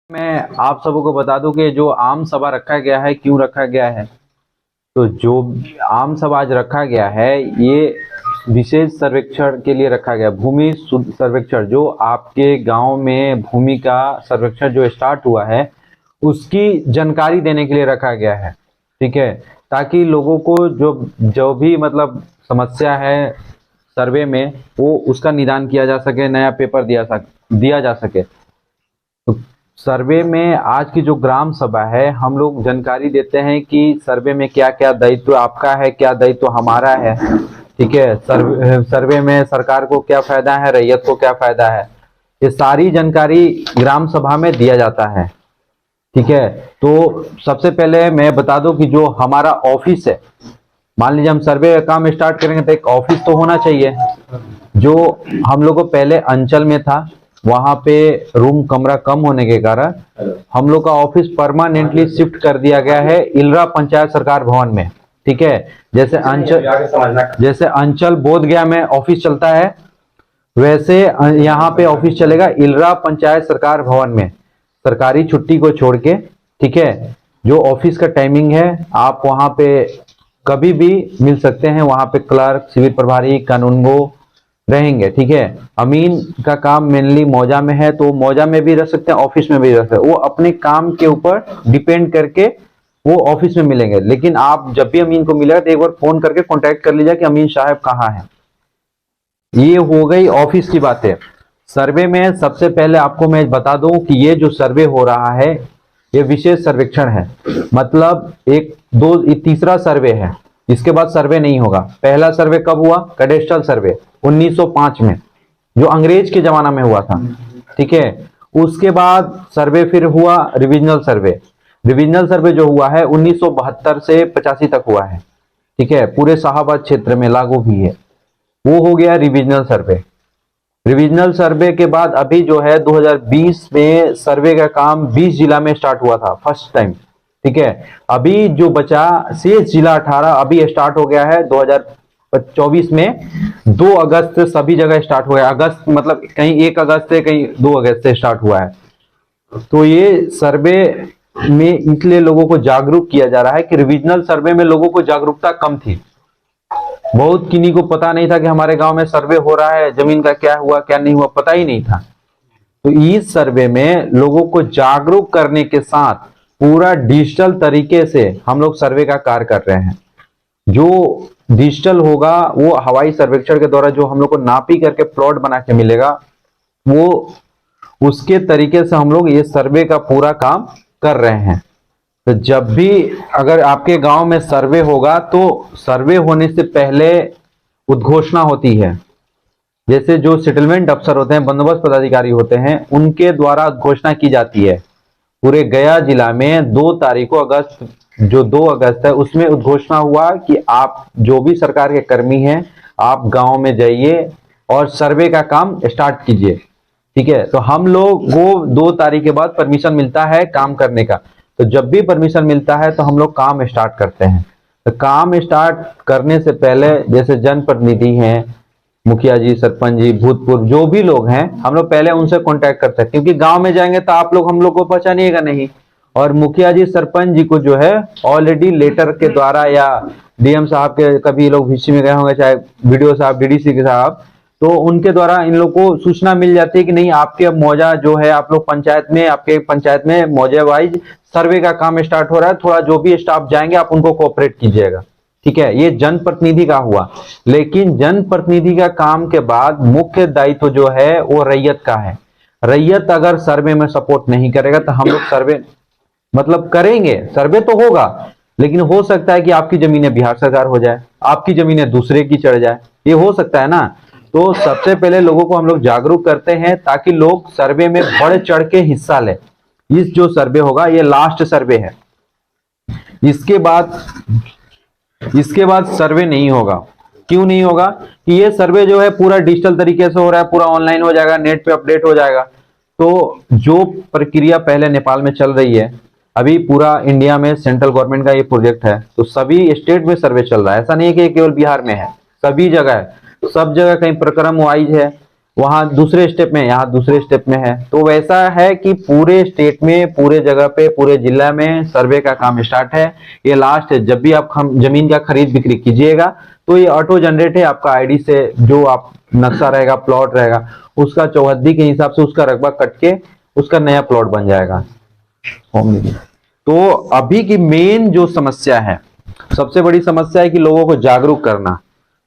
मैं आप सबों को बता दूं कि जो आम सभा रखा गया है क्यों रखा गया है। तो जो आम सभा आज रखा गया है ये विशेष सर्वेक्षण के लिए रखा गया। भूमि सर्वेक्षण जो आपके गांव में भूमि का सर्वेक्षण जो स्टार्ट हुआ है उसकी जानकारी देने के लिए रखा गया है। ठीक है, ताकि लोगों को जो जो भी मतलब समस्या है सर्वे में वो उसका निदान किया जा सके, नया पेपर दिया जा सके। तो सर्वे में आज की जो ग्राम सभा है हम लोग जानकारी देते हैं कि सर्वे में क्या क्या दायित्व आपका है, क्या दायित्व हमारा है। ठीक है, सर्वे में सरकार को क्या फायदा है, रैयत को क्या फायदा है, ये सारी जानकारी ग्राम सभा में दिया जाता है। ठीक है, तो सबसे पहले मैं बता दूं कि जो हमारा ऑफिस है, मान लीजिए हम सर्वे का काम स्टार्ट करेंगे तो एक ऑफिस तो होना चाहिए। जो हम लोग को पहले अंचल में था, वहां पे रूम कमरा कम होने के कारण हम लोग का ऑफिस परमानेंटली शिफ्ट कर दिया गया है इलरा पंचायत सरकार भवन में। ठीक है, जैसे अंचल बोध गया में ऑफिस चलता है वैसे यहाँ पे ऑफिस चलेगा इलरा पंचायत सरकार भवन में, सरकारी छुट्टी को छोड़ के। ठीक है, जो ऑफिस का टाइमिंग है आप वहां पे कभी भी मिल सकते हैं। वहां पे क्लर्क, शिविर प्रभारी, कानूनगो रहेंगे। ठीक है, अमीन का काम मेनली मौजा में है तो मौजा में भी रह सकते हैं, ऑफिस में भी रह सकते हैं। वो अपने काम के ऊपर डिपेंड करके वो ऑफिस में मिलेंगे। लेकिन आप जब भी अमीन को मिलेगा तो एक बार फोन करके कांटेक्ट कर लीजिए कि अमीन साहब कहाँ हैं। ये हो गई ऑफिस की बातें। सर्वे में सबसे पहले आपको मैं बता दूं कि ये जो सर्वे हो रहा है ये विशेष सर्वेक्षण है। मतलब तीसरा सर्वे है, इसके बाद सर्वे नहीं होगा। पहला सर्वे कब हुआ? कैडेस्ट्रल सर्वे 1905 में, जो अंग्रेज के जमाना में हुआ था। ठीक है, उसके बाद सर्वे फिर हुआ रिविजनल सर्वे। रिविजनल सर्वे जो हुआ है 1972 से 85 तक हुआ है। ठीक है, पूरे शाहाबाद क्षेत्र में लागू भी है। वो हो गया रिविजनल सर्वे। रिविजनल सर्वे के बाद अभी जो है 2020 में सर्वे का काम 20 जिला में स्टार्ट हुआ था फर्स्ट टाइम। ठीक है, अभी जो बचा शेष जिला 18 अभी स्टार्ट हो गया है 2024 में। 2 अगस्त से सभी जगह स्टार्ट हो गया। अगस्त मतलब कहीं 1 अगस्त से, कहीं 2 अगस्त से स्टार्ट हुआ है। तो ये सर्वे में इसलिए लोगों को जागरूक किया जा रहा है कि रिविजनल सर्वे में लोगों को जागरूकता कम थी। बहुत किन्हीं को पता नहीं था कि हमारे गांव में सर्वे हो रहा है, जमीन का क्या हुआ क्या नहीं हुआ पता ही नहीं था। तो इस सर्वे में लोगों को जागरूक करने के साथ पूरा डिजिटल तरीके से हम लोग सर्वे का कार्य कर रहे हैं। जो डिजिटल होगा वो हवाई सर्वेक्षण के द्वारा जो हम लोग को नापी करके प्लॉट बना के मिलेगा, वो उसके तरीके से हम लोग ये सर्वे का पूरा काम कर रहे हैं। तो जब भी अगर आपके गांव में सर्वे होगा तो सर्वे होने से पहले उद्घोषणा होती है। जैसे जो सेटलमेंट अफसर होते हैं, बंदोबस्त पदाधिकारी होते हैं, उनके द्वारा घोषणा की जाती है। पूरे गया जिला में 2 तारीख को अगस्त, जो 2 अगस्त है उसमें उद्घोषणा हुआ कि आप जो भी सरकार के कर्मी हैं आप गांव में जाइए और सर्वे का काम स्टार्ट कीजिए। ठीक है, तो हम लोग वो 2 तारीख के बाद परमिशन मिलता है काम करने का। तो जब भी परमिशन मिलता है तो हम लोग काम स्टार्ट करते हैं। तो काम स्टार्ट करने से पहले जैसे जनप्रतिनिधि हैं, मुखिया जी, सरपंच जी, भूतपूर्व जो भी लोग हैं, हम लोग पहले उनसे कांटेक्ट करते हैं, क्योंकि गांव में जाएंगे तो आप लोग हम लोग को पहचानिएगा नहीं। और मुखिया जी, सरपंच जी को जो है ऑलरेडी लेटर के द्वारा या डीएम साहब के, कभी लोग हिस्ट्री में गए होंगे, चाहे वीडियो साहब, डीडीसी के साहब, तो उनके द्वारा इन लोग को सूचना मिल जाती है कि नहीं आपके मौजा जो है, आप लोग पंचायत में, आपके पंचायत में मौजे वाइज सर्वे का काम स्टार्ट हो रहा है। थोड़ा जो भी स्टाफ जाएंगे आप उनको कोऑपरेट कीजिएगा। ठीक है, ये जनप्रतिनिधि का हुआ। लेकिन जनप्रतिनिधि का काम के बाद मुख्य दायित्व जो है वो रैयत का है। रैयत अगर सर्वे में सपोर्ट नहीं करेगा तो हम लोग सर्वे मतलब करेंगे, सर्वे तो होगा, लेकिन हो सकता है कि आपकी जमीनें बिहार सरकार हो जाए, आपकी जमीनें दूसरे की चढ़ जाए, ये हो सकता है ना। तो सबसे पहले लोगों को हम लोग जागरूक करते हैं ताकि लोग सर्वे में बढ़ चढ़ के हिस्सा लें। इस जो सर्वे होगा ये लास्ट सर्वे है, इसके बाद सर्वे नहीं होगा। क्यों नहीं होगा? कि ये सर्वे जो है पूरा डिजिटल तरीके से हो रहा है, पूरा ऑनलाइन हो जाएगा, नेट पे अपडेट हो जाएगा। तो जो प्रक्रिया पहले नेपाल में चल रही है, अभी पूरा इंडिया में सेंट्रल गवर्नमेंट का ये प्रोजेक्ट है, तो सभी स्टेट में सर्वे चल रहा है। ऐसा नहीं है कि केवल बिहार में है, सभी जगह है, सब जगह कहीं प्रक्रम वाइज है, वहां दूसरे स्टेप में, यहाँ दूसरे स्टेप में है। तो वैसा है कि पूरे स्टेट में, पूरे जगह पे, पूरे जिला में सर्वे का काम स्टार्ट है। ये लास्ट है। जब भी आप जमीन का खरीद बिक्री कीजिएगा तो ये ऑटो जनरेट है आपका आईडी से, जो आप नक्शा रहेगा, प्लॉट रहेगा, उसका चौहद्दी के हिसाब से उसका रकबा कट के उसका नया प्लॉट बन जाएगा। तो अभी की मेन जो समस्या है, सबसे बड़ी समस्या है कि लोगों को जागरूक करना।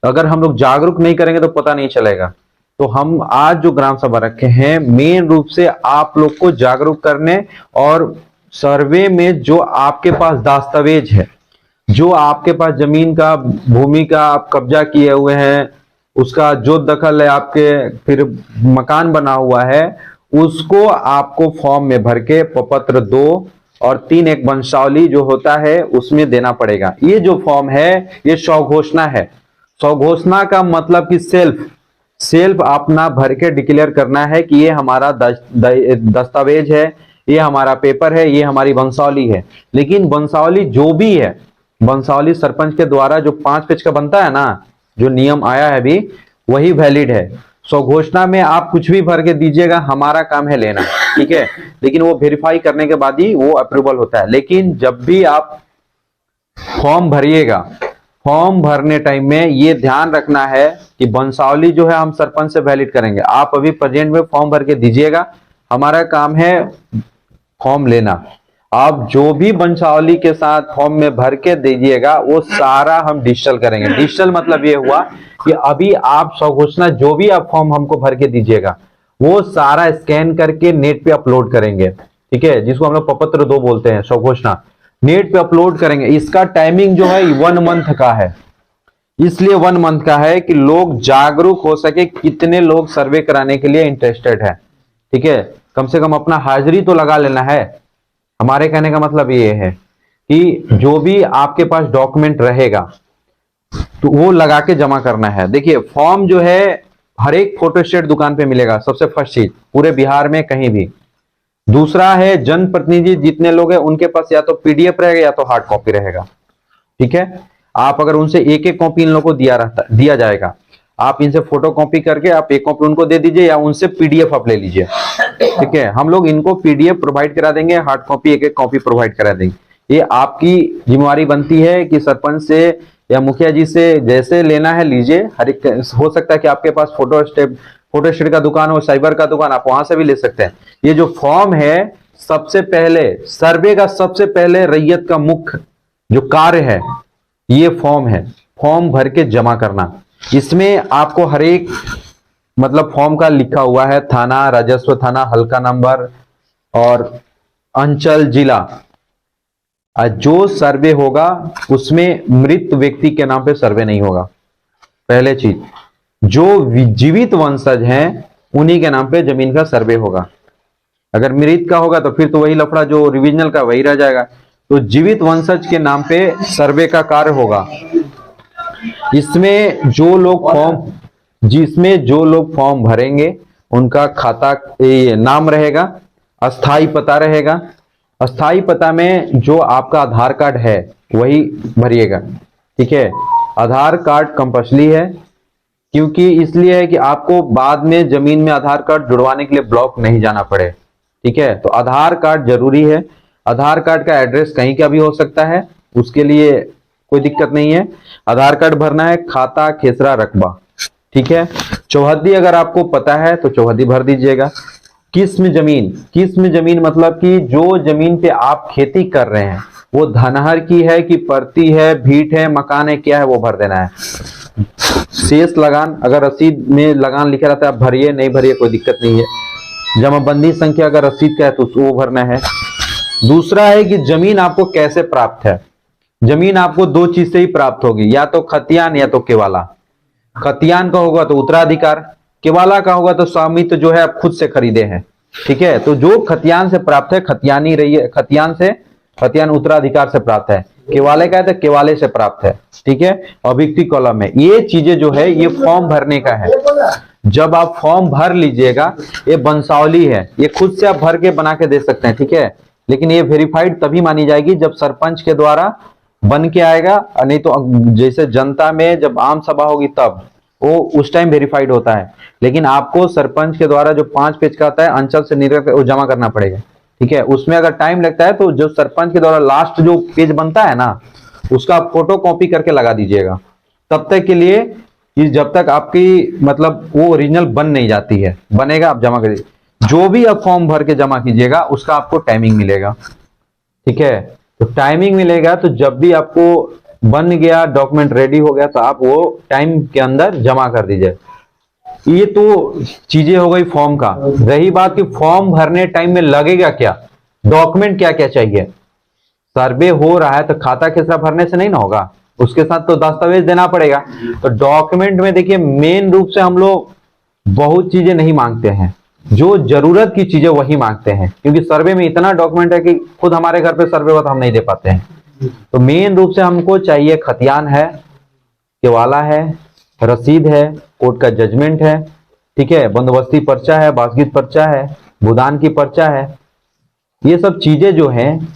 अगर हम लोग जागरूक नहीं करेंगे तो पता नहीं चलेगा। तो हम आज जो ग्राम सभा रखे हैं मेन रूप से आप लोग को जागरूक करने, और सर्वे में जो आपके पास दस्तावेज है, जो आपके पास जमीन का, भूमि का आप कब्जा किए हुए हैं, उसका जो दखल है आपके, फिर मकान बना हुआ है, उसको आपको फॉर्म में भर के प्रपत्र 2 और 3 एक वंशावली जो होता है उसमें देना पड़ेगा। ये जो फॉर्म है ये स्वघोषणा है। स्वघोषणा का मतलब कि सेल्फ अपना भर के डिक्लेयर करना है कि ये हमारा दस्तावेज है, ये हमारा पेपर है, ये हमारी वंशावली है। लेकिन वंशावली जो भी है, वंशावली सरपंच के द्वारा जो 5 पेज का बनता है ना, जो नियम आया है अभी, वही वैलिड है। स्वघोषणा में आप कुछ भी भर के दीजिएगा, हमारा काम है लेना, ठीक है। लेकिन वो वेरीफाई करने के बाद ही वो अप्रूवल होता है। लेकिन जब भी आप फॉर्म भरिएगा, फॉर्म भरने टाइम में ये ध्यान रखना है कि वंशावली जो है हम सरपंच से वैलिड करेंगे। आप अभी प्रेजेंट में फॉर्म भर के दीजिएगा, हमारा काम है फॉर्म लेना। आप जो भी वंशावली के साथ फॉर्म में भर के दीजिएगा वो सारा हम डिजिटल करेंगे। डिजिटल मतलब ये हुआ कि अभी आप स्वघोषणा जो भी आप फॉर्म हमको भर के दीजिएगा वो सारा स्कैन करके नेट पे अपलोड करेंगे, ठीक है, जिसको हम लोग प्रपत्र 2 बोलते हैं, स्वघोषणा नेट पे अपलोड करेंगे। इसका टाइमिंग जो है 1 मंथ का है, इसलिए 1 मंथ का है कि लोग जागरूक हो सके कितने लोग सर्वे कराने के लिए इंटरेस्टेड है, ठीक है। कम से कम अपना हाजिरी तो लगा लेना है। हमारे कहने का मतलब ये है कि जो भी आपके पास डॉक्यूमेंट रहेगा तो वो लगा के जमा करना है। देखिए फॉर्म जो है हर एक फोटोस्टेट दुकान पे मिलेगा, सबसे फर्स्ट चीज, पूरे बिहार में कहीं भी। दूसरा है जनप्रतिनिधि जितने लोग हैं उनके पास या तो पीडीएफ रहेगा या तो हार्ड कॉपी रहेगा, ठीक है। आप अगर उनसे एक एक कॉपी इन लोगों को दिया जाएगा, आप इनसे फोटो कॉपी करके आप एक कॉपी उनको दे दीजिए या उनसे पीडीएफ आप ले लीजिए, ठीक है। हम लोग इनको पीडीएफ प्रोवाइड करा देंगे, हार्ड कॉपी एक एक कॉपी प्रोवाइड करा देंगे। ये आपकी जिम्मेवारी बनती है कि सरपंच से या मुखिया जी से जैसे लेना है लीजिए। हर एक हो सकता है कि आपके पास फोटोस्टेट का दुकान हो, साइबर का दुकान, आप वहां से भी ले सकते हैं। ये जो फॉर्म है सबसे पहले सर्वे का, सबसे पहले रैयत का मुख्य जो कार्य है ये फॉर्म है, फॉर्म भर के जमा करना। इसमें आपको हर एक मतलब फॉर्म का लिखा हुआ है, थाना, राजस्व थाना, हल्का नंबर और अंचल, जिला। जो सर्वे होगा उसमें मृत व्यक्ति के नाम पे सर्वे नहीं होगा। पहले चीज, जो जीवित वंशज हैं उन्हीं के नाम पे जमीन का सर्वे होगा। अगर मृत का होगा तो फिर तो वही लफड़ा जो रिविजनल का वही रह जाएगा। तो जीवित वंशज के नाम पे सर्वे का कार्य होगा। जिसमें जो लोग फॉर्म भरेंगे उनका खाता नाम रहेगा, अस्थाई पता रहेगा। अस्थाई पता में जो आपका आधार कार्ड है वही भरिएगा, ठीक है। आधार कार्ड कंपल्सरी है, क्योंकि इसलिए है कि आपको बाद में जमीन में आधार कार्ड जुड़वाने के लिए ब्लॉक नहीं जाना पड़े, ठीक है। तो आधार कार्ड जरूरी है। आधार कार्ड का एड्रेस कहीं का भी हो सकता है, उसके लिए कोई दिक्कत नहीं है। आधार कार्ड भरना है, खाता, खेसरा, रकबा, ठीक है। चौहद्दी अगर आपको पता है तो चौहद्दी भर दीजिएगा। किस्म जमीन मतलब कि जो जमीन पे आप खेती कर रहे हैं वो धनहर की है कि परती है, भीट है, मकान है, क्या है, वो भर देना है। शेष लगान अगर रसीद में लगान लिखा रहता है आप भरिए, नहीं भरिए कोई दिक्कत नहीं है। जमाबंदी संख्या अगर रसीद का है तो वो भरना है। दूसरा है कि जमीन आपको कैसे प्राप्त है। जमीन आपको 2 चीज से ही प्राप्त होगी, या तो खतियान या तो केवाला। खतियान का होगा तो उत्तराधिकार, केवाला का होगा तो स्वामित्व जो है आप खुद से खरीदे हैं, ठीक है। तो जो खतियान से प्राप्त है खतियानी रही है, खतियान उत्तराधिकार से प्राप्त है। केवाले का है तो केवाले से प्राप्त है, ठीक है। अभिव्यक्ति कॉलम में ये चीजें जो है ये फॉर्म भरने का है। जब आप फॉर्म भर लीजिएगा, ये वंशावली है, ये खुद से आप भर के बना के दे सकते हैं, ठीक है। लेकिन ये वेरीफाइड तभी मानी जाएगी जब सरपंच के द्वारा बन के आएगा, नहीं तो जैसे जनता में जब आम सभा होगी तब। वो उस टाइम वेरीफाइड होता है। लेकिन आपको सरपंच के द्वारा जो 5 पेज का आता है अंचल से निर्गत वो जमा करना पड़ेगा, ठीक है। उसमें अगर टाइम लगता है तो जो सरपंच के द्वारा लास्ट जो पेज बनता है ना, उसका फोटो कॉपी करके लगा दीजिएगा तब तक के लिए, कि जब तक आपकी मतलब वो ओरिजिनल बन नहीं जाती है। बनेगा आप जमा करिए, जो भी आप फॉर्म भर के जमा कीजिएगा उसका आपको टाइमिंग मिलेगा, ठीक है। तो टाइमिंग मिलेगा, तो जब भी आपको बन गया डॉक्यूमेंट रेडी हो गया तो आप वो टाइम के अंदर जमा कर दीजिए। ये तो चीजें हो गई फॉर्म का। रही बात कि फॉर्म भरने टाइम में लगेगा क्या, डॉक्यूमेंट क्या क्या चाहिए। सर्वे हो रहा है तो खाता खेसरा भरने से नहीं ना होगा, उसके साथ तो दस्तावेज देना पड़ेगा। तो डॉक्यूमेंट में देखिए मेन रूप से हम लोग बहुत चीजें नहीं मांगते हैं, जो जरूरत की चीजें वही मांगते हैं, क्योंकि सर्वे में इतना डॉक्यूमेंट है कि खुद हमारे घर पे सर्वे हुआ तो हम नहीं दे पाते हैं। तो मेन रूप से हमको चाहिए खतियान है, केवाला है, रसीद है, कोर्ट का जजमेंट है, ठीक है, बंदोबस्ती पर्चा है, बासगीत पर्चा है, भूदान की पर्चा है। ये सब चीजें जो हैं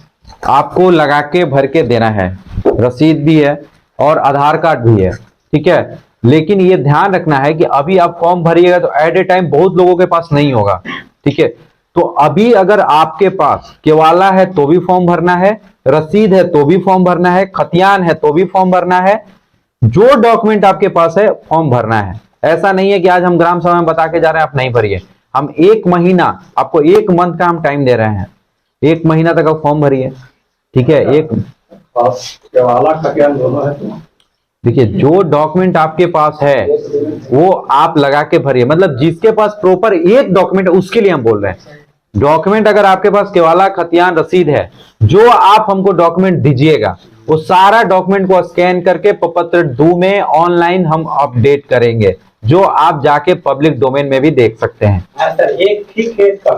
आपको लगा के भर के देना है। रसीद भी है और आधार कार्ड भी है, ठीक है। लेकिन ये ध्यान रखना है कि अभी आप फॉर्म भरिएगा तो एट ए टाइम बहुत लोगों के पास नहीं होगा, ठीक है। तो अभी अगर आपके पास केवाला है तो भी फॉर्म भरना है, रसीद है तो भी फॉर्म भरना है, खतियान है तो भी फॉर्म भरना है, जो डॉक्यूमेंट आपके पास है फॉर्म भरना है। ऐसा नहीं है कि आज हम ग्राम सभा में बता के जा रहे हैं आप नहीं भरिए। हम 1 महीना आपको 1 मंथ का हम टाइम दे रहे हैं, 1 महीना तक आप फॉर्म भरिए, ठीक है। एक केवाला खतियान दोनों है तो देखिए जो डॉक्यूमेंट आपके पास है वो आप लगा के भरिए, मतलब जिसके पास प्रॉपर एक डॉक्यूमेंट है उसके लिए हम बोल रहे हैं। डॉक्यूमेंट अगर आपके पास केवाला खतियान रसीद है, जो आप हमको डॉक्यूमेंट दीजिएगा वो सारा डॉक्यूमेंट को स्कैन करके प्रपत्र 2 में ऑनलाइन हम अपडेट करेंगे, जो आप जाके पब्लिक डोमेन में भी देख सकते हैं। सर एक ठीक है इसका,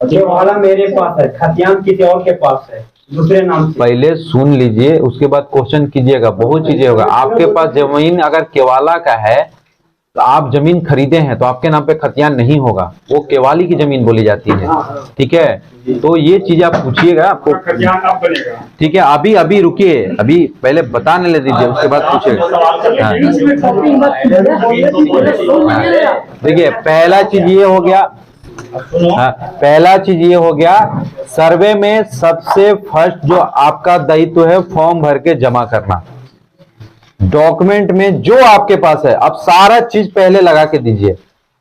केवाला मेरे पास है, खतियान किसी और के पास है दूसरे नाम से। पहले सुन लीजिए उसके बाद क्वेश्चन कीजिएगा, बहुत चीजें होगा। आपके पास जमीन अगर केवाला का है तो आप जमीन खरीदे हैं तो आपके नाम पे खतियान नहीं होगा, वो केवाली की जमीन बोली जाती है, ठीक है। तो ये चीज आप पूछिएगा, आपको खतियान अब बनेगा, ठीक है। अभी अभी रुकिए, अभी पहले बताने ले दीजिए उसके बाद पूछिएगा। देखिए पहला चीज ये हो गया, पहला चीज ये हो गया, सर्वे में सबसे फर्स्ट जो आपका दायित्व है फॉर्म भर के जमा करना। डॉक्यूमेंट में जो आपके पास है आप सारा चीज पहले लगा के दीजिए,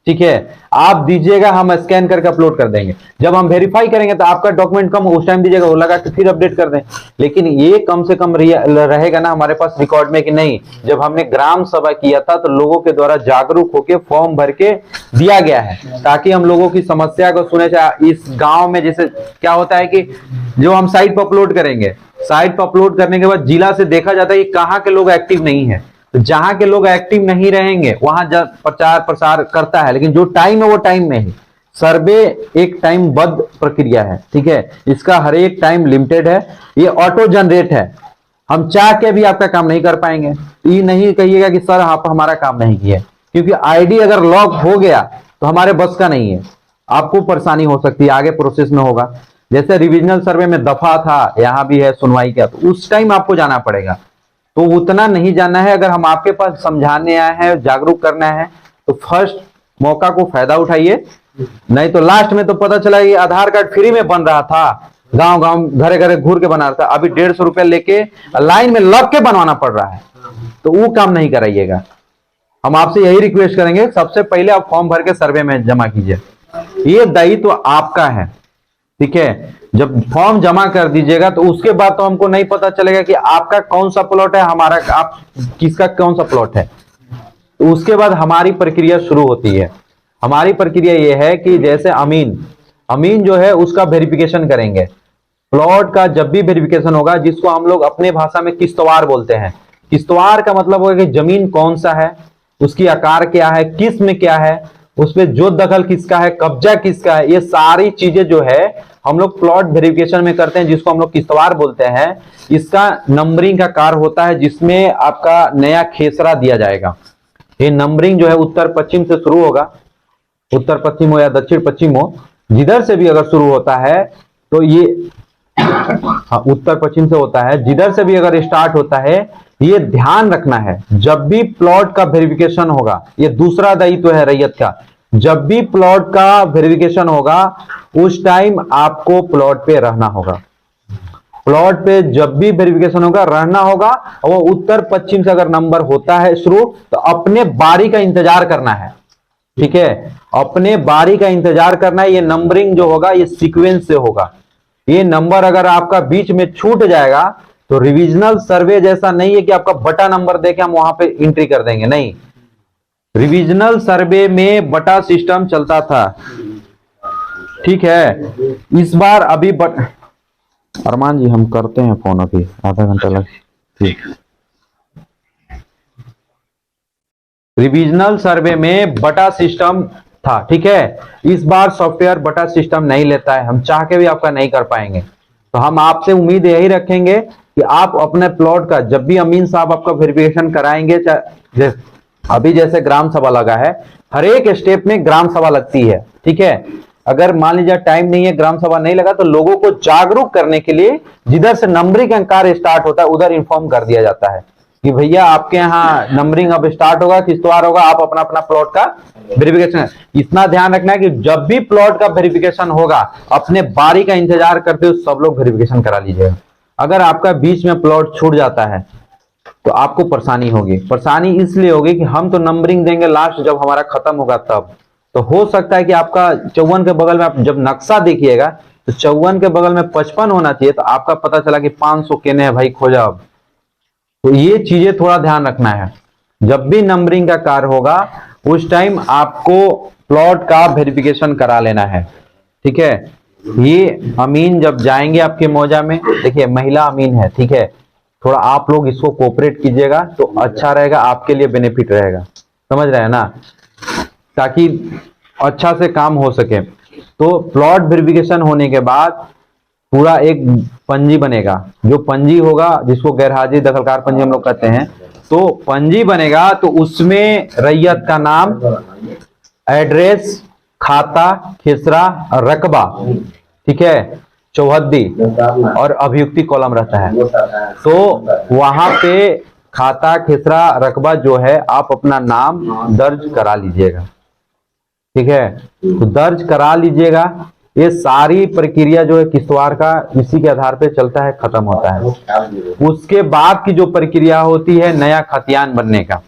ठीक है। आप दीजिएगा हम स्कैन करके अपलोड कर देंगे। जब हम वेरीफाई करेंगे तो आपका डॉक्यूमेंट कम उस टाइम दीजिएगा, वो लगा के फिर अपडेट कर दें। लेकिन ये कम से कम रहेगा ना हमारे पास रिकॉर्ड में कि नहीं, जब हमने ग्राम सभा किया था तो लोगों के द्वारा जागरूक होकर फॉर्म भर के दिया गया है, ताकि हम लोगों की समस्या को सुने। इस गाँव में जैसे क्या होता है कि जो हम साइट पर अपलोड करेंगे, साइट पर अपलोड करने के बाद जिला से देखा जाता है कि कहाँ के लोग एक्टिव नहीं है। तो जहां के लोग एक्टिव नहीं रहेंगे वहां प्रचार प्रसार करता है, लेकिन जो टाइम है वो टाइम में ही। सर्वे एक टाइम बद्ध प्रक्रिया है, ठीक है। इसका हर एक टाइम लिमिटेड है, ये ऑटो जनरेट है। हम चाह के भी आपका काम नहीं कर पाएंगे। ये नहीं कहिएगा कि सर आप हमारा काम नहीं किया, क्योंकि आईडी अगर लॉक हो गया तो हमारे बस का नहीं है, आपको परेशानी हो सकती है, आगे प्रोसेस में होगा। जैसे रिविजनल सर्वे में दफा था, यहां भी है सुनवाई का, तो उस टाइम आपको जाना पड़ेगा। तो उतना नहीं जाना है। अगर हम आपके पास समझाने आए हैं, जागरूक करना है, तो फर्स्ट मौका को फायदा उठाइए, नहीं तो लास्ट में तो पता चला कि आधार कार्ड फ्री में बन रहा था, गांव गांव घरे घरे घूर के बना रहा था, अभी 150 रुपया लेके लाइन में लग के बनवाना पड़ रहा है। तो वो काम नहीं कराइएगा। हम आपसे यही रिक्वेस्ट करेंगे, सबसे पहले आप फॉर्म भर के सर्वे में जमा कीजिए, ये दायित्व तो आपका है, ठीक है। जब फॉर्म जमा कर दीजिएगा तो उसके बाद तो हमको नहीं पता चलेगा कि आपका कौन सा प्लॉट है, हमारा आप किसका कौन सा प्लॉट है। तो उसके बाद हमारी प्रक्रिया शुरू होती है। हमारी प्रक्रिया यह है कि जैसे अमीन जो है उसका वेरिफिकेशन करेंगे। प्लॉट का जब भी वेरिफिकेशन होगा, जिसको हम लोग अपने भाषा में किस्तवार बोलते हैं। किस्तवार का मतलब होगा कि जमीन कौन सा है, उसकी आकार क्या है, किस्म क्या है, उसमें जोत दखल किसका है, कब्जा किसका है, ये सारी चीजें जो है हम लोग प्लॉट वेरिफिकेशन में करते हैं, जिसको हम लोग किस्तवार बोलते हैं। इसका नंबरिंग का कार्य होता है, जिसमें आपका नया खेसरा दिया जाएगा। ये नंबरिंग जो है उत्तर पश्चिम से शुरू होगा, उत्तर पश्चिम हो या दक्षिण पश्चिम हो, जिधर से भी अगर शुरू होता है तो ये हाँ उत्तर पश्चिम से होता है, जिधर से भी अगर स्टार्ट होता है ये ध्यान रखना है, जब भी प्लॉट का वेरिफिकेशन होगा, ये दूसरा दायित्व है रैयत का, जब भी प्लॉट का वेरिफिकेशन होगा उस टाइम आपको प्लॉट पे रहना होगा। प्लॉट पे जब भी वेरिफिकेशन होगा रहना होगा, और वो उत्तर पश्चिम से अगर नंबर होता है शुरू, तो अपने बारी का इंतजार करना है। ठीक है, अपने बारी का इंतजार करना है। ये नंबरिंग जो होगा ये सीक्वेंस से होगा। ये नंबर अगर आपका बीच में छूट जाएगा तो रिविजनल सर्वे जैसा नहीं है कि आपका बटा नंबर देके हम वहां पे एंट्री कर देंगे, नहीं। रिविजनल सर्वे में बटा सिस्टम चलता था। ठीक है, इस बार अभी अरमान जी हम करते हैं फोन अभी आधा घंटा लग। ठीक, रिविजनल सर्वे में बटा सिस्टम था। ठीक है, इस बार सॉफ्टवेयर बटा सिस्टम नहीं लेता है, हम चाह के भी आपका नहीं कर पाएंगे। तो हम आपसे उम्मीद यही रखेंगे कि आप अपने प्लॉट का जब भी अमीन साहब आपका वेरिफिकेशन कराएंगे, अभी जैसे ग्राम सभा लगा है, हर एक स्टेप में ग्राम सभा लगती है। ठीक है, अगर मान लीजिए टाइम नहीं है, ग्राम सभा नहीं लगा, तो लोगों को जागरूक करने के लिए जिधर से नंबरिंग का कार्य स्टार्ट होता है उधर इन्फॉर्म कर दिया जाता है कि भैया आपके यहाँ नंबरिंग अब स्टार्ट होगा, किस्तवार होगा, आप अपना अपना प्लॉट का वेरिफिकेशन। इतना ध्यान रखना है कि जब भी प्लॉट का वेरिफिकेशन होगा अपने बारी का इंतजार करते हुए सब लोग वेरिफिकेशन करा लीजिएगा। अगर आपका बीच में प्लॉट छूट जाता है तो आपको परेशानी होगी। परेशानी इसलिए होगी कि हम तो नंबरिंग देंगे लास्ट जब हमारा खत्म होगा तब। तो हो सकता है कि आपका 54 के बगल में आप जब नक्शा देखिएगा तो 54 के बगल में 55 होना चाहिए, तो आपका पता चला कि 500 केने है भाई, खोजा अब। तो ये चीजें थोड़ा ध्यान रखना है। जब भी नंबरिंग का कार्य होगा उस टाइम आपको प्लॉट का वेरिफिकेशन करा लेना है। ठीक है, ये अमीन जब जाएंगे आपके मौजा में, देखिए महिला अमीन है। ठीक है, थोड़ा आप लोग इसको कोऑपरेट कीजिएगा तो अच्छा रहेगा, आपके लिए बेनिफिट रहेगा। समझ रहे हैं ना, ताकि अच्छा से काम हो सके। तो प्लॉट वेरिफिकेशन होने के बाद पूरा एक पंजी बनेगा, जो पंजी होगा जिसको गैरहाजिर दखलकार पंजी हम लोग कहते हैं। तो पंजी बनेगा तो उसमें रैयत का नाम, एड्रेस, खाता, खेसरा, रकबा, ठीक है, चौहद्दी और अभियुक्ति कॉलम रहता है। तो वहां पे खाता, खेसरा, रकबा जो है आप अपना नाम दर्ज करा लीजिएगा। ठीक है, तो दर्ज करा लीजिएगा। ये सारी प्रक्रिया जो है किस्तवार का इसी के आधार पे चलता है, खत्म होता है। उसके बाद की जो प्रक्रिया होती है नया खतियान बनने का।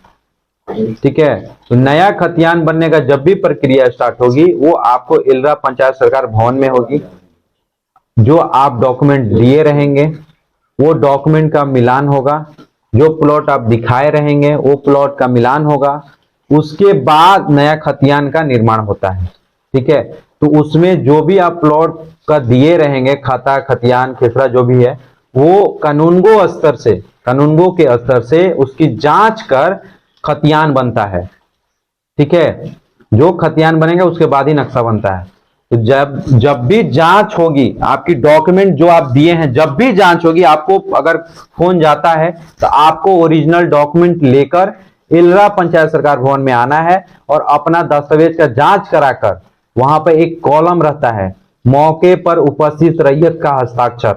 ठीक है, तो नया खतियान बनने का जब भी प्रक्रिया स्टार्ट होगी वो आपको इलरा पंचायत सरकार भवन में होगी। जो आप डॉक्यूमेंट दिए रहेंगे वो डॉक्यूमेंट का मिलान होगा, जो प्लॉट आप दिखाए रहेंगे वो प्लॉट का मिलान होगा। उसके बाद नया खतियान का निर्माण होता है। ठीक है, तो उसमें जो भी आप प्लॉट का दिए रहेंगे, खाता, खतियान, खेसरा जो भी है, वो कानूनगो स्तर से, कानूनगो के स्तर से उसकी जांच कर खतियान बनता है। ठीक है, जो खतियान बनेगा उसके बाद ही नक्शा बनता है। तो जब भी जांच होगी आपकी डॉक्यूमेंट जो आप दिए हैं, जब भी जांच होगी, आपको अगर फोन जाता है तो आपको ओरिजिनल डॉक्यूमेंट लेकर इलरा पंचायत सरकार भवन में आना है और अपना दस्तावेज का जांच कराकर वहां पर एक कॉलम रहता है, मौके पर उपस्थित रैयत का हस्ताक्षर।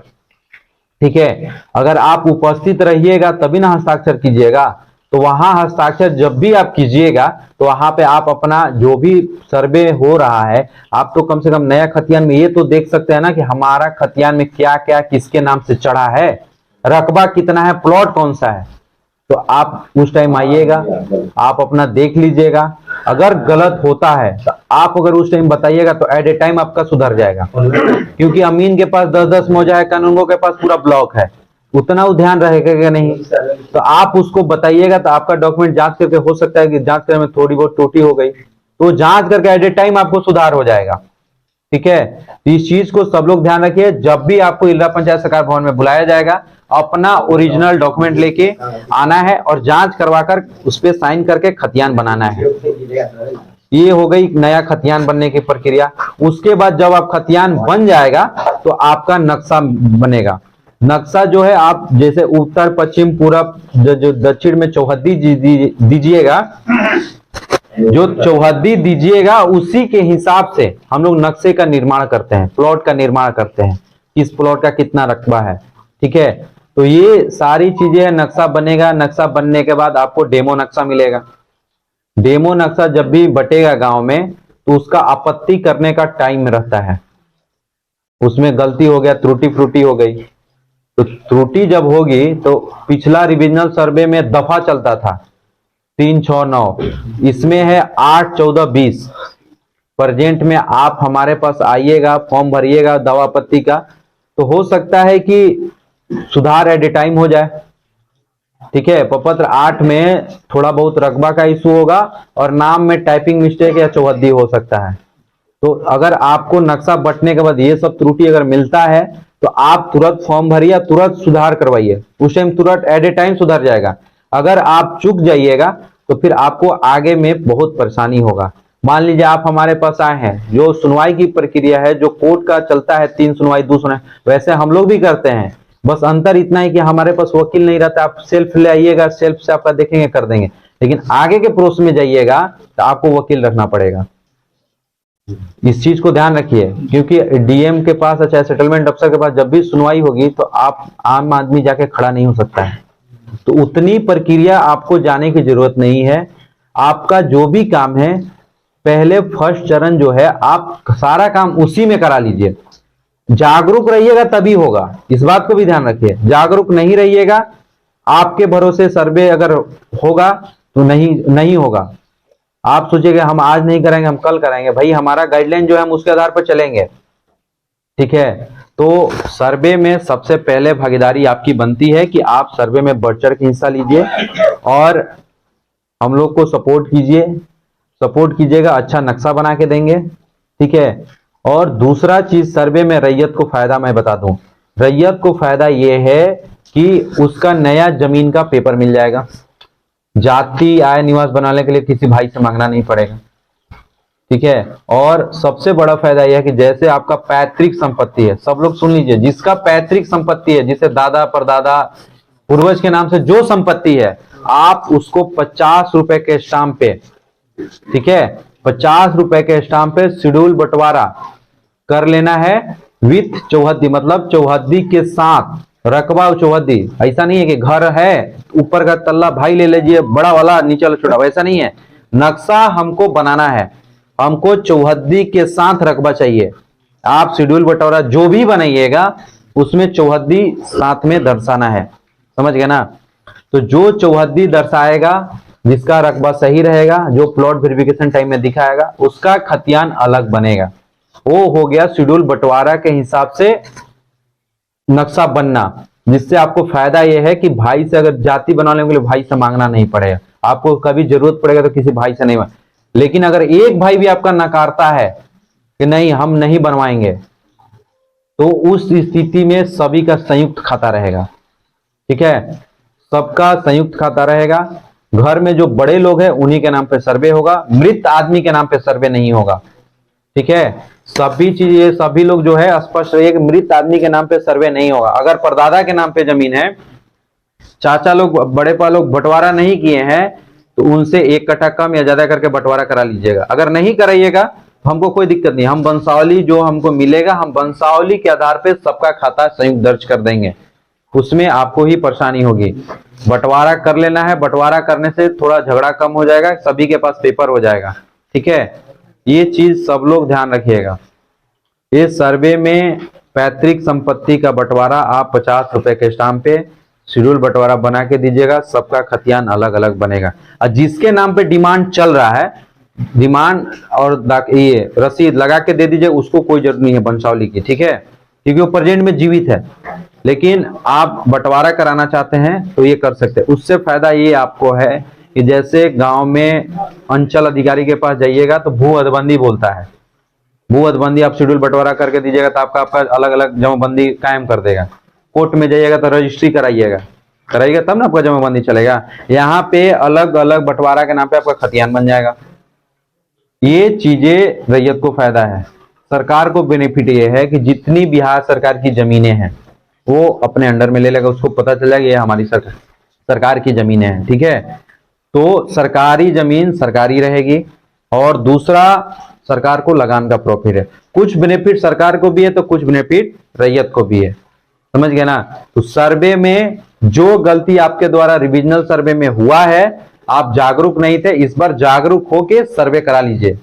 ठीक है, अगर आप उपस्थित रहिएगा तभी ना हस्ताक्षर कीजिएगा। तो वहां हस्ताक्षर जब भी आप कीजिएगा तो वहां पे आप अपना जो भी सर्वे हो रहा है, आप तो कम से कम नया खतियान में ये तो देख सकते हैं ना कि हमारा खतियान में क्या क्या किसके नाम से चढ़ा है, रकबा कितना है, प्लॉट कौन सा है। तो आप उस टाइम आइएगा, आप अपना देख लीजिएगा। अगर गलत होता है तो आप अगर उस टाइम बताइएगा तो एट ए टाइम आपका सुधर जाएगा। क्योंकि अमीन के पास 10-10 मौजा है, कानूनगो के पास पूरा ब्लॉक है, उतना वो ध्यान रहेगा कि नहीं। तो आप उसको बताइएगा तो आपका डॉक्यूमेंट जांच करके हो सकता है कि जांच करने में थोड़ी बहुत त्रुटि हो गई, तो जांच करके एट ए टाइम आपको सुधार हो जाएगा। ठीक है, तो इस चीज को सब लोग ध्यान रखिए। जब भी आपको इलरा पंचायत सरकार भवन में बुलाया जाएगा अपना ओरिजिनल डॉक्यूमेंट लेके आना है और जांच करवाकर उस पर साइन करके खतियान बनाना है। ये हो गई नया खतियान बनने की प्रक्रिया। उसके बाद जब आप खतियान बन जाएगा तो आपका नक्शा बनेगा। नक्शा जो है आप जैसे उत्तर, पश्चिम, पूरब, जो दक्षिण में चौहद्दी दीजिएगा, जो चौहद्दी दीजिएगा उसी के हिसाब से हम लोग नक्शे का निर्माण करते हैं, प्लॉट का निर्माण करते हैं, किस प्लॉट का कितना रकबा है। ठीक है, तो ये सारी चीजें नक्शा बनेगा। नक्शा बनने के बाद आपको डेमो नक्शा मिलेगा। डेमो नक्शा जब भी बटेगा गांव में तो उसका आपत्ति करने का टाइम रहता है। उसमें गलती हो गया, त्रुटि फ्रूटी हो गई, तो त्रुटि जब होगी तो पिछला रिविजनल सर्वे में दफा चलता था 3, 6, 9, इसमें है 8, 14, 20। प्रेजेंट में आप हमारे पास आइएगा, फॉर्म भरिएगा दवा आपत्ति का, तो हो सकता है कि सुधार एट ए टाइम हो जाए। ठीक है, प्रपत्र 8 में थोड़ा बहुत रकबा का इशू होगा और नाम में टाइपिंग मिस्टेक या चौहद्दी हो सकता है। तो अगर आपको नक्शा बंटने के बाद ये सब त्रुटि अगर मिलता है तो आप तुरंत फॉर्म भरिए, तुरंत सुधार करवाइए, उस टाइम तुरंत एट ए टाइम सुधर जाएगा। अगर आप चूक जाइएगा तो फिर आपको आगे में बहुत परेशानी होगा। मान लीजिए आप हमारे पास आए हैं, जो सुनवाई की प्रक्रिया है, जो कोर्ट का चलता है 3 सुनवाई 2 सुनवाई, वैसे हम लोग भी करते हैं। बस अंतर इतना ही कि हमारे पास वकील नहीं रहता, आप सेल्फ ले आइएगा, सेल्फ से आपका देखेंगे, कर देंगे। लेकिन आगे के प्रोसेस में जाइएगा तो आपको वकील रखना पड़ेगा। इस चीज को ध्यान रखिए, क्योंकि डीएम के पास, अच्छा सेटलमेंट अफसर के पास जब भी सुनवाई होगी तो आप आम आदमी जाके खड़ा नहीं हो सकता है। तो उतनी प्रक्रिया आपको जाने की जरूरत नहीं है। आपका जो भी काम है, पहले फर्स्ट चरण जो है, आप सारा काम उसी में करा लीजिए। जागरूक रहिएगा तभी होगा, इस बात को भी ध्यान रखिए। जागरूक नहीं रहिएगा, आपके भरोसे सर्वे अगर होगा तो नहीं होगा। आप सोचिएगा हम आज नहीं करेंगे, हम कल करेंगे, भाई हमारा गाइडलाइन जो है हम उसके आधार पर चलेंगे। ठीक है, तो सर्वे में सबसे पहले भागीदारी आपकी बनती है कि आप सर्वे में बढ़ चढ़ के हिस्सा लीजिए और हम लोग को सपोर्ट कीजिएगा, अच्छा नक्शा बना के देंगे। ठीक है, और दूसरा चीज सर्वे में रैयत को फायदा मैं बता दूं। रैयत को फायदा यह है कि उसका नया जमीन का पेपर मिल जाएगा। जाति आय निवास बनाने के लिए किसी भाई से मांगना नहीं पड़ेगा। ठीक है, और सबसे बड़ा फायदा यह है कि जैसे आपका पैतृक संपत्ति है, सब लोग सुन लीजिए, जिसका पैतृक संपत्ति है, जिसे दादा परदादा पूर्वज के नाम से जो संपत्ति है, आप उसको 50 रुपए के स्टाम्प पे, ठीक है, 50 रुपए के स्टाम्प पे शेड्यूल बंटवारा कर लेना है विथ चौहद्दी, मतलब चौहद्दी के साथ रकबा चौहद्दी। ऐसा नहीं है कि घर है ऊपर का तल्ला भाई ले लीजिए बड़ा वाला, नीचे वाला छोटा, वैसा नहीं है। नक्शा हमको बनाना है, हमको चौहद्दी के साथ रकबा चाहिए। आप शेड्यूल बंटवारा जो भी बनाइएगा उसमें चौहद्दी साथ में दर्शाना है, समझ गए ना। तो जो चौहद्दी दर्शाएगा, जिसका रकबा सही रहेगा, जो प्लॉट वेरिफिकेशन टाइम में दिखाएगा, उसका खतियान अलग बनेगा। वो हो गया शेड्यूल बंटवारा के हिसाब से नक्शा बनना, जिससे आपको फायदा यह है कि भाई से अगर जाति बनाने के लिए भाई से मांगना नहीं पड़ेगा। आपको कभी जरूरत पड़ेगा तो किसी भाई से नहीं मांग। लेकिन अगर एक भाई भी आपका नकारता है कि नहीं हम नहीं बनवाएंगे, तो उस स्थिति में सभी का संयुक्त खाता रहेगा। ठीक है, सबका संयुक्त खाता रहेगा। घर में जो बड़े लोग हैं उन्हीं के नाम पे सर्वे होगा, मृत आदमी के नाम पे सर्वे नहीं होगा। ठीक है, सभी चीजें, सभी लोग जो है स्पष्ट रहिए कि मृत आदमी के नाम पे सर्वे नहीं होगा। अगर परदादा के नाम पे जमीन है, चाचा लोग बड़े पा लोग बंटवारा नहीं किए हैं, तो उनसे 1 कट्ठा कम या ज्यादा करके बंटवारा करा लीजिएगा। अगर नहीं कराइएगा तो हमको कोई दिक्कत नहीं, हम वंशावली जो हमको मिलेगा, हम वंशावली के आधार पे सबका खाता संयुक्त दर्ज कर देंगे। उसमें आपको ही परेशानी होगी। बंटवारा कर लेना है, बंटवारा करने से थोड़ा झगड़ा कम हो जाएगा, सभी के पास पेपर हो जाएगा। ठीक है, ये चीज सब लोग ध्यान रखिएगा। इस सर्वे में पैतृक संपत्ति का बंटवारा आप 50 रुपए के स्टाम्प पे शेड्यूल बंटवारा बना के दीजिएगा, सबका खतियान अलग अलग बनेगा। और जिसके नाम पे डिमांड चल रहा है, डिमांड और ये रसीद लगा के दे दीजिए, उसको कोई जरूरत नहीं है वंशावली की। ठीक है, क्योंकि वो प्रेजेंट में जीवित है। लेकिन आप बंटवारा कराना चाहते हैं तो ये कर सकते हैं। उससे फायदा ये आपको है कि जैसे गांव में अंचल अधिकारी के पास जाइएगा तो भू अदबंदी बोलता है, भू अदबंदी आप शेड्यूल बंटवारा करके दीजिएगा तो आपका अलग अलग जमाबंदी कायम कर देगा। कोर्ट में जाइएगा तो रजिस्ट्री कराइएगा तब ना आपका जमाबंदी चलेगा। यहाँ पे अलग अलग बंटवारा के नाम पे आपका खतियान बन जाएगा। ये चीजें रैयत को फायदा है। सरकार को बेनिफिट ये है कि जितनी बिहार सरकार की जमीनें हैं वो अपने अंडर में ले लेगा, उसको पता चल जाएगा ये हमारी सरकार की जमीनें हैं। ठीक है, तो सरकारी जमीन सरकारी रहेगी। और दूसरा, सरकार को लगान का प्रॉफिट है। कुछ बेनिफिट सरकार को भी है तो कुछ बेनिफिट रैयत को भी है, समझ गए ना। तो सर्वे में जो गलती आपके द्वारा रिविजनल सर्वे में हुआ है, आप जागरूक नहीं थे, इस बार जागरूक होके सर्वे करा लीजिए,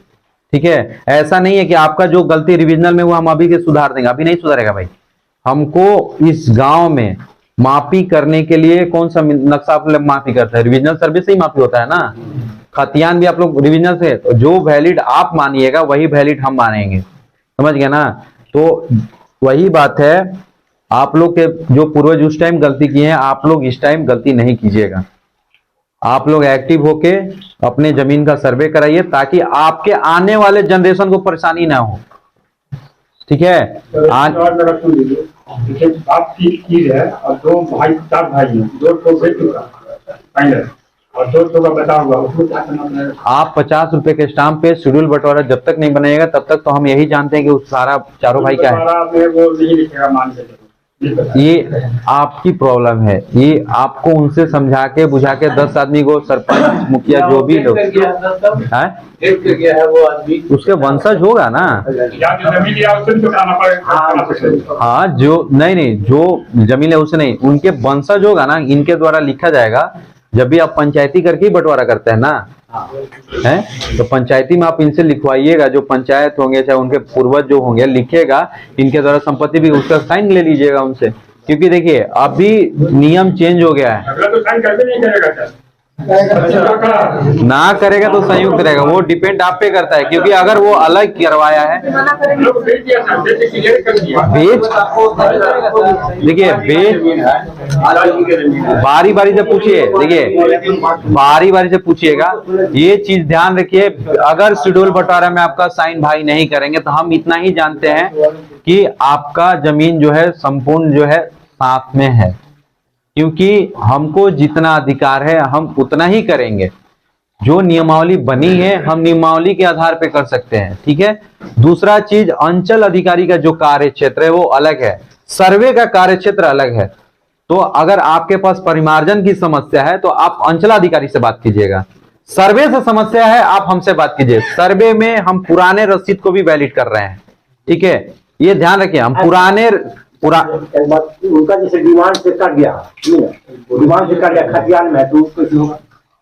ठीक है। ऐसा नहीं है कि आपका जो गलती रिविजनल में हुआ हम अभी के सुधार देंगे, अभी नहीं सुधरेगा भाई। हमको इस गांव में मापी करने के लिए कौन सा नक्शा आप लोग मापी करते हैं? रिविजनल सर्वे से ही मापी होता है ना। खतियान भी आप लोग रिविजनल से, तो जो वैलिड आप मानिएगा वही वैलिड हम मानेंगे, समझ गए ना। तो वही बात है, आप लोग के जो पूर्वज उस टाइम गलती किए हैं, आप लोग इस टाइम गलती नहीं कीजिएगा। आप लोग एक्टिव होके अपने जमीन का सर्वे कराइए, ताकि आपके आने वाले जनरेशन को परेशानी ना हो, ठीक है। आपकी चीज है और 2 भाई 4 भाई हैं, 2 तो बेच चुका फाइनल और 2 तो का बता हुआ, उसको क्या करना पड़ेगा? आप 50 रुपए के स्टाम्प पे शेड्यूल बंटवारा जब तक नहीं बनेगा तब तक तो हम यही जानते हैं कि उस सारा चारों भाई क्या है। वो नहीं लिखेगा, मान के चलो। ये आपकी प्रॉब्लम है, ये आपको उनसे समझा के बुझा के 10 आदमी को, सरपंच मुखिया जो भी लोग है, वो आदमी उसके वंशज होगा ना। हाँ, जो नहीं जो जमीन है उसे नहीं, उनके वंशज होगा ना, इनके द्वारा लिखा जाएगा। जब भी आप पंचायती करके ही बंटवारा करते हैं ना, है तो पंचायती में आप इनसे लिखवाइएगा, जो पंचायत होंगे चाहे उनके पूर्वज जो होंगे, लिखेगा इनके द्वारा संपत्ति भी, उसका साइन ले लीजिएगा उनसे। क्योंकि देखिए अभी नियम चेंज हो गया है, अगला तो साइन करके नहीं करेगा ना करेगा तो संयुक्त रहेगा, वो डिपेंड आप पे करता है। क्योंकि अगर वो अलग करवाया है, बेच देखिए बारी बारी से पूछिए, देखिए बारी बारी से पूछिएगा। ये चीज ध्यान रखिए, अगर शेड्यूल बंटवारा में आपका साइन भाई नहीं करेंगे तो हम इतना ही जानते हैं कि आपका जमीन जो है संपूर्ण जो है साथ में है, क्योंकि हमको जितना अधिकार है हम उतना ही करेंगे। जो नियमावली बनी है हम नियमावली के आधार पे कर सकते हैं, ठीक है। दूसरा चीज, अंचल अधिकारी का जो कार्य क्षेत्र है वो अलग है, सर्वे का कार्य क्षेत्र अलग है। तो अगर आपके पास परिमार्जन की समस्या है तो आप अंचलाधिकारी से बात कीजिएगा। सर्वे से समस्या है आप हमसे बात कीजिए। सर्वे में हम पुराने रसीद को भी वैलिड कर रहे हैं, ठीक है, ये ध्यान रखिए। हम पुराने उनका जैसे डिमांड से कट गया, डिमांड से कट गया खतियान में, तो उसको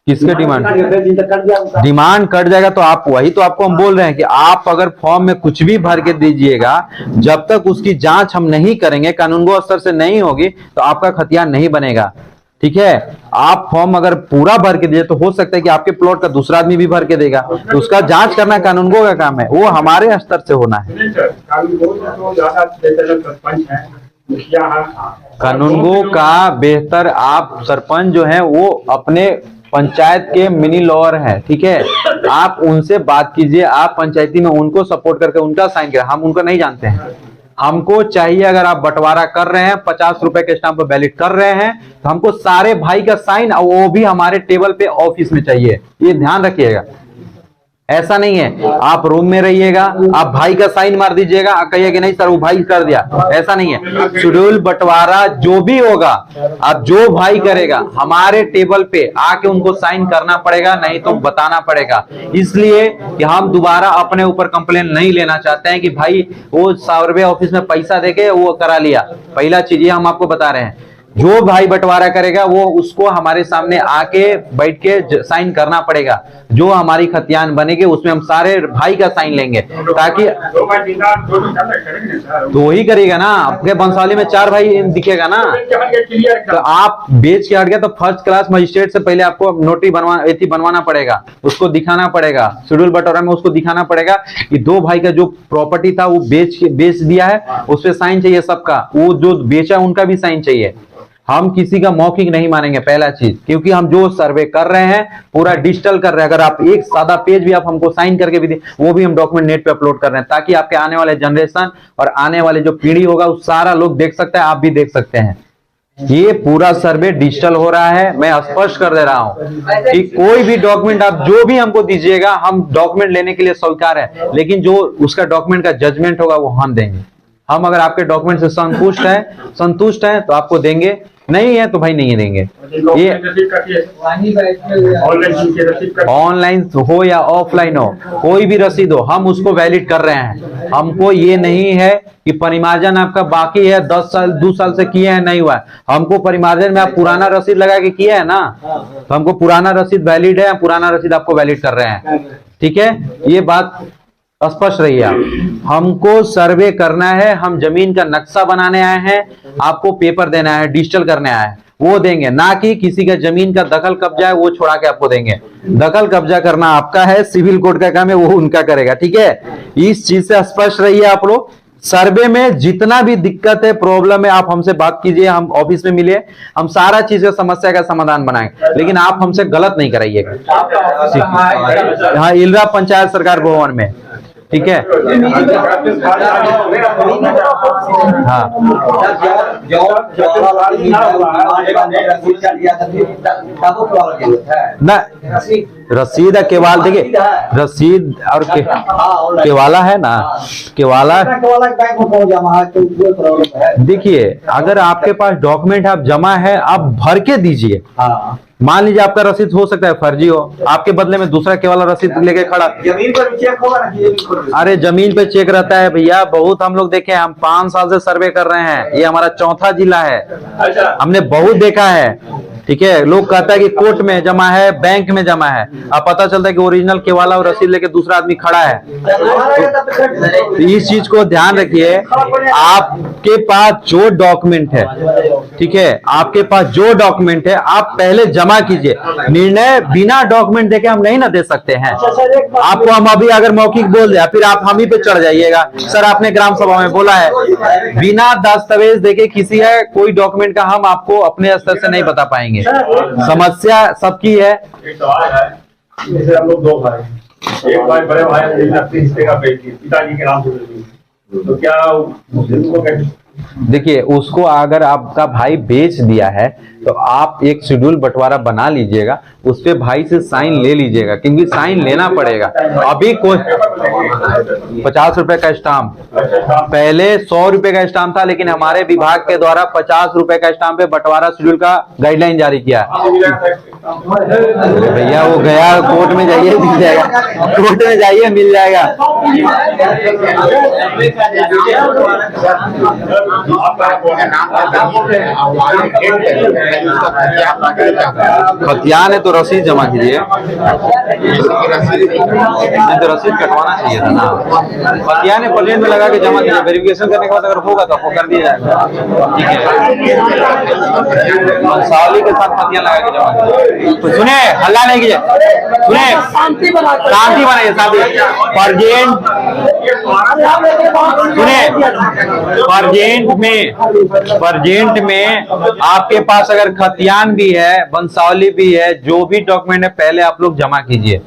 किसके डिमांड कट जाएगा तो आप वही तो आपको हम बोल रहे हैं कि आप अगर फॉर्म में कुछ भी भर के दीजिएगा, जब तक उसकी जांच हम नहीं करेंगे, कानूनगो स्तर से नहीं होगी, तो आपका खतियान नहीं बनेगा, ठीक है। आप फॉर्म अगर पूरा भर के दिए तो हो सकता है कि आपके प्लॉट का दूसरा आदमी भी भर के देगा, तो उसका जांच करना कानूनगो का काम है, वो हमारे स्तर से होना है। कानूनगो का बेहतर आप सरपंच जो है वो अपने पंचायत के मिनी लॉयर हैं, ठीक है। आप उनसे बात कीजिए, आप पंचायती में उनको सपोर्ट करके उनका साइन करें, हम उनको नहीं जानते हैं। हमको चाहिए, अगर आप बंटवारा कर रहे हैं 50 रुपए के स्टाम्प पर वैलिड कर रहे हैं, तो हमको सारे भाई का साइन, और वो भी हमारे टेबल पे ऑफिस में चाहिए, ये ध्यान रखिएगा। ऐसा नहीं है आप रूम में रहिएगा, आप भाई का साइन मार दीजिएगा, कहिए कि नहीं सर वो भाई कर दिया, ऐसा नहीं है। शेड्यूल बंटवारा जो भी होगा, आप जो भाई करेगा हमारे टेबल पे आके उनको साइन करना पड़ेगा, नहीं तो बताना पड़ेगा। इसलिए कि हम दोबारा अपने ऊपर कंप्लेन नहीं लेना चाहते हैं कि भाई वो सर्वे ऑफिस में पैसा देके वो करा लिया। पहला चीज ये हम आपको बता रहे हैं, जो भाई बंटवारा करेगा वो उसको हमारे सामने आके बैठ के साइन करना पड़ेगा। जो हमारी खतियान बनेगी उसमें हम सारे भाई का साइन लेंगे, ताकि तो वही करेगा ना। आपके वंशावली में 4 भाई दिखेगा ना, तो आप बेच के हट गया तो फर्स्ट क्लास मजिस्ट्रेट से पहले आपको नोटरी बनवाना पड़ेगा, उसको दिखाना पड़ेगा। शेड्यूल बंटवारा में उसको दिखाना पड़ेगा कि 2 भाई का जो प्रॉपर्टी था वो बेच दिया है, उस पर साइन चाहिए सबका, वो जो बेचा उनका भी साइन चाहिए। हम किसी का मौखिक नहीं मानेंगे, पहला चीज, क्योंकि हम जो सर्वे कर रहे हैं पूरा डिजिटल कर रहे हैं। अगर आप एक सादा पेज भी आप हमको साइन करके भी दे, वो भी हम डॉक्यूमेंट नेट पे अपलोड कर रहे हैं, ताकि आपके आने वाले जनरेशन और आने वाले जो पीढ़ी होगा वो सारा लोग देख सकते हैं, आप भी देख सकते हैं। ये पूरा सर्वे डिजिटल हो रहा है। मैं स्पष्ट कर दे रहा हूं कि कोई भी डॉक्यूमेंट आप जो भी हमको दीजिएगा, हम डॉक्यूमेंट लेने के लिए स्वीकार है, लेकिन जो उसका डॉक्यूमेंट का जजमेंट होगा वो हम देंगे। हम अगर आपके डॉक्यूमेंट से संतुष्ट है तो आपको देंगे, नहीं है तो भाई नहीं देंगे। ये ऑनलाइन हो या ऑफलाइन हो, कोई भी रसीद हो, हम उसको वैलिड कर रहे हैं। हमको ये नहीं है कि परिमार्जन आपका बाकी है 10 साल 2 साल से किए हैं नहीं हुआ है। हमको परिमार्जन में आप पुराना रसीद लगा के किए है ना, तो हमको पुराना रसीद वैलिड है, पुराना रसीद आपको वैलिड कर रहे हैं। ठीक है, ये बात स्पष्ट रही है। हमको सर्वे करना है, हम जमीन का नक्शा बनाने आए हैं, आपको पेपर देना है, डिजिटल करने आए हैं, वो देंगे, ना कि किसी का जमीन का दखल कब्जा है वो छोड़ा के आपको देंगे। दखल कब्जा करना आपका है, सिविल कोर्ट का काम है, वो उनका करेगा। ठीक है, इस चीज से स्पष्ट रहिए आप लोग। सर्वे में जितना भी दिक्कत है, प्रॉब्लम है, आप हमसे बात कीजिए, हम ऑफिस में मिलिए, हम सारा चीज का समस्या का समाधान बनाएंगे, लेकिन आप हमसे गलत नहीं कराइएगा। हाँ, इलरा पंचायत सरकार भवन में। ठीक है, हाँ, ना रसीद केवाल, देखिए रसीद और केवाला है ना, केवाला देखिए, अगर आपके पास डॉक्यूमेंट आप जमा है, आप भर के दीजिए। मान लीजिए आपका रसीद हो सकता है फर्जी हो, आपके बदले में दूसरा केवाला रसीद लेके खड़ा। जमीन पर चेक होगा ना? अरे जमीन पे चेक रहता है भैया, बहुत हम लोग देखे हैं, हम 5 साल से सर्वे कर रहे हैं, ये हमारा 4था जिला है, हमने बहुत देखा है। ठीक है, लोग कहता है कि कोर्ट में जमा है, बैंक में जमा है, अब पता चलता है कि ओरिजिनल केवाला और रसीद लेके दूसरा आदमी खड़ा है। तो इस चीज को ध्यान रखिए, आपके पास जो डॉक्यूमेंट है, ठीक है, आपके पास जो डॉक्यूमेंट है आप पहले जमा कीजिए। निर्णय बिना डॉक्यूमेंट देके हम नहीं ना दे सकते हैं। आपको हम अभी अगर मौखिक बोल दिया, फिर आप हम ही पे चढ़ जाइएगा, सर आपने ग्राम सभा में बोला है, बिना दस्तावेज देके किसी है कोई डॉक्यूमेंट का हम आपको अपने स्तर से नहीं बता पाएंगे। समस्या सबकी है। जैसे हम लोग 2 भाई, एक भाई बड़े भाई अपने हिस्से का पिताजी के नाम से, तो क्या उनको देखिए, उसको अगर आपका भाई बेच दिया है तो आप एक शेड्यूल बंटवारा बना लीजिएगा, उस पे भाई से साइन ले लीजिएगा, क्योंकि साइन लेना पड़ेगा। अभी कोई 50 रुपए का स्टाम्प, पहले 100 रुपए का स्टाम्प था, लेकिन हमारे विभाग के द्वारा 50 रुपए का स्टाम्प पे बंटवारा शेड्यूल का गाइडलाइन जारी किया। भैया वो गया, कोर्ट में जाइए मिल जाएगा, कोर्ट में जाइए मिल जाएगा। खतियान है तो रसीद जमा कीजिए, नहीं तो रसीद कटवाना चाहिए था ना। खतियान है प्लेन में लगा के जमा कीजिए, वेरिफिकेशन करने के बाद अगर होगा तो आपको कर दिया जाएगा। ठीक है, सावली के साथ खतियान लगा के जमा कीजिए। तो सुने, हल्ला नहीं कीजिए, सुने, शांति बनाइए, शांति। परजेंट में आपके पास अगर खतियान भी है, बंसावली भी है, जो भी डॉक्यूमेंट है पहले आप लोग जमा कीजिए।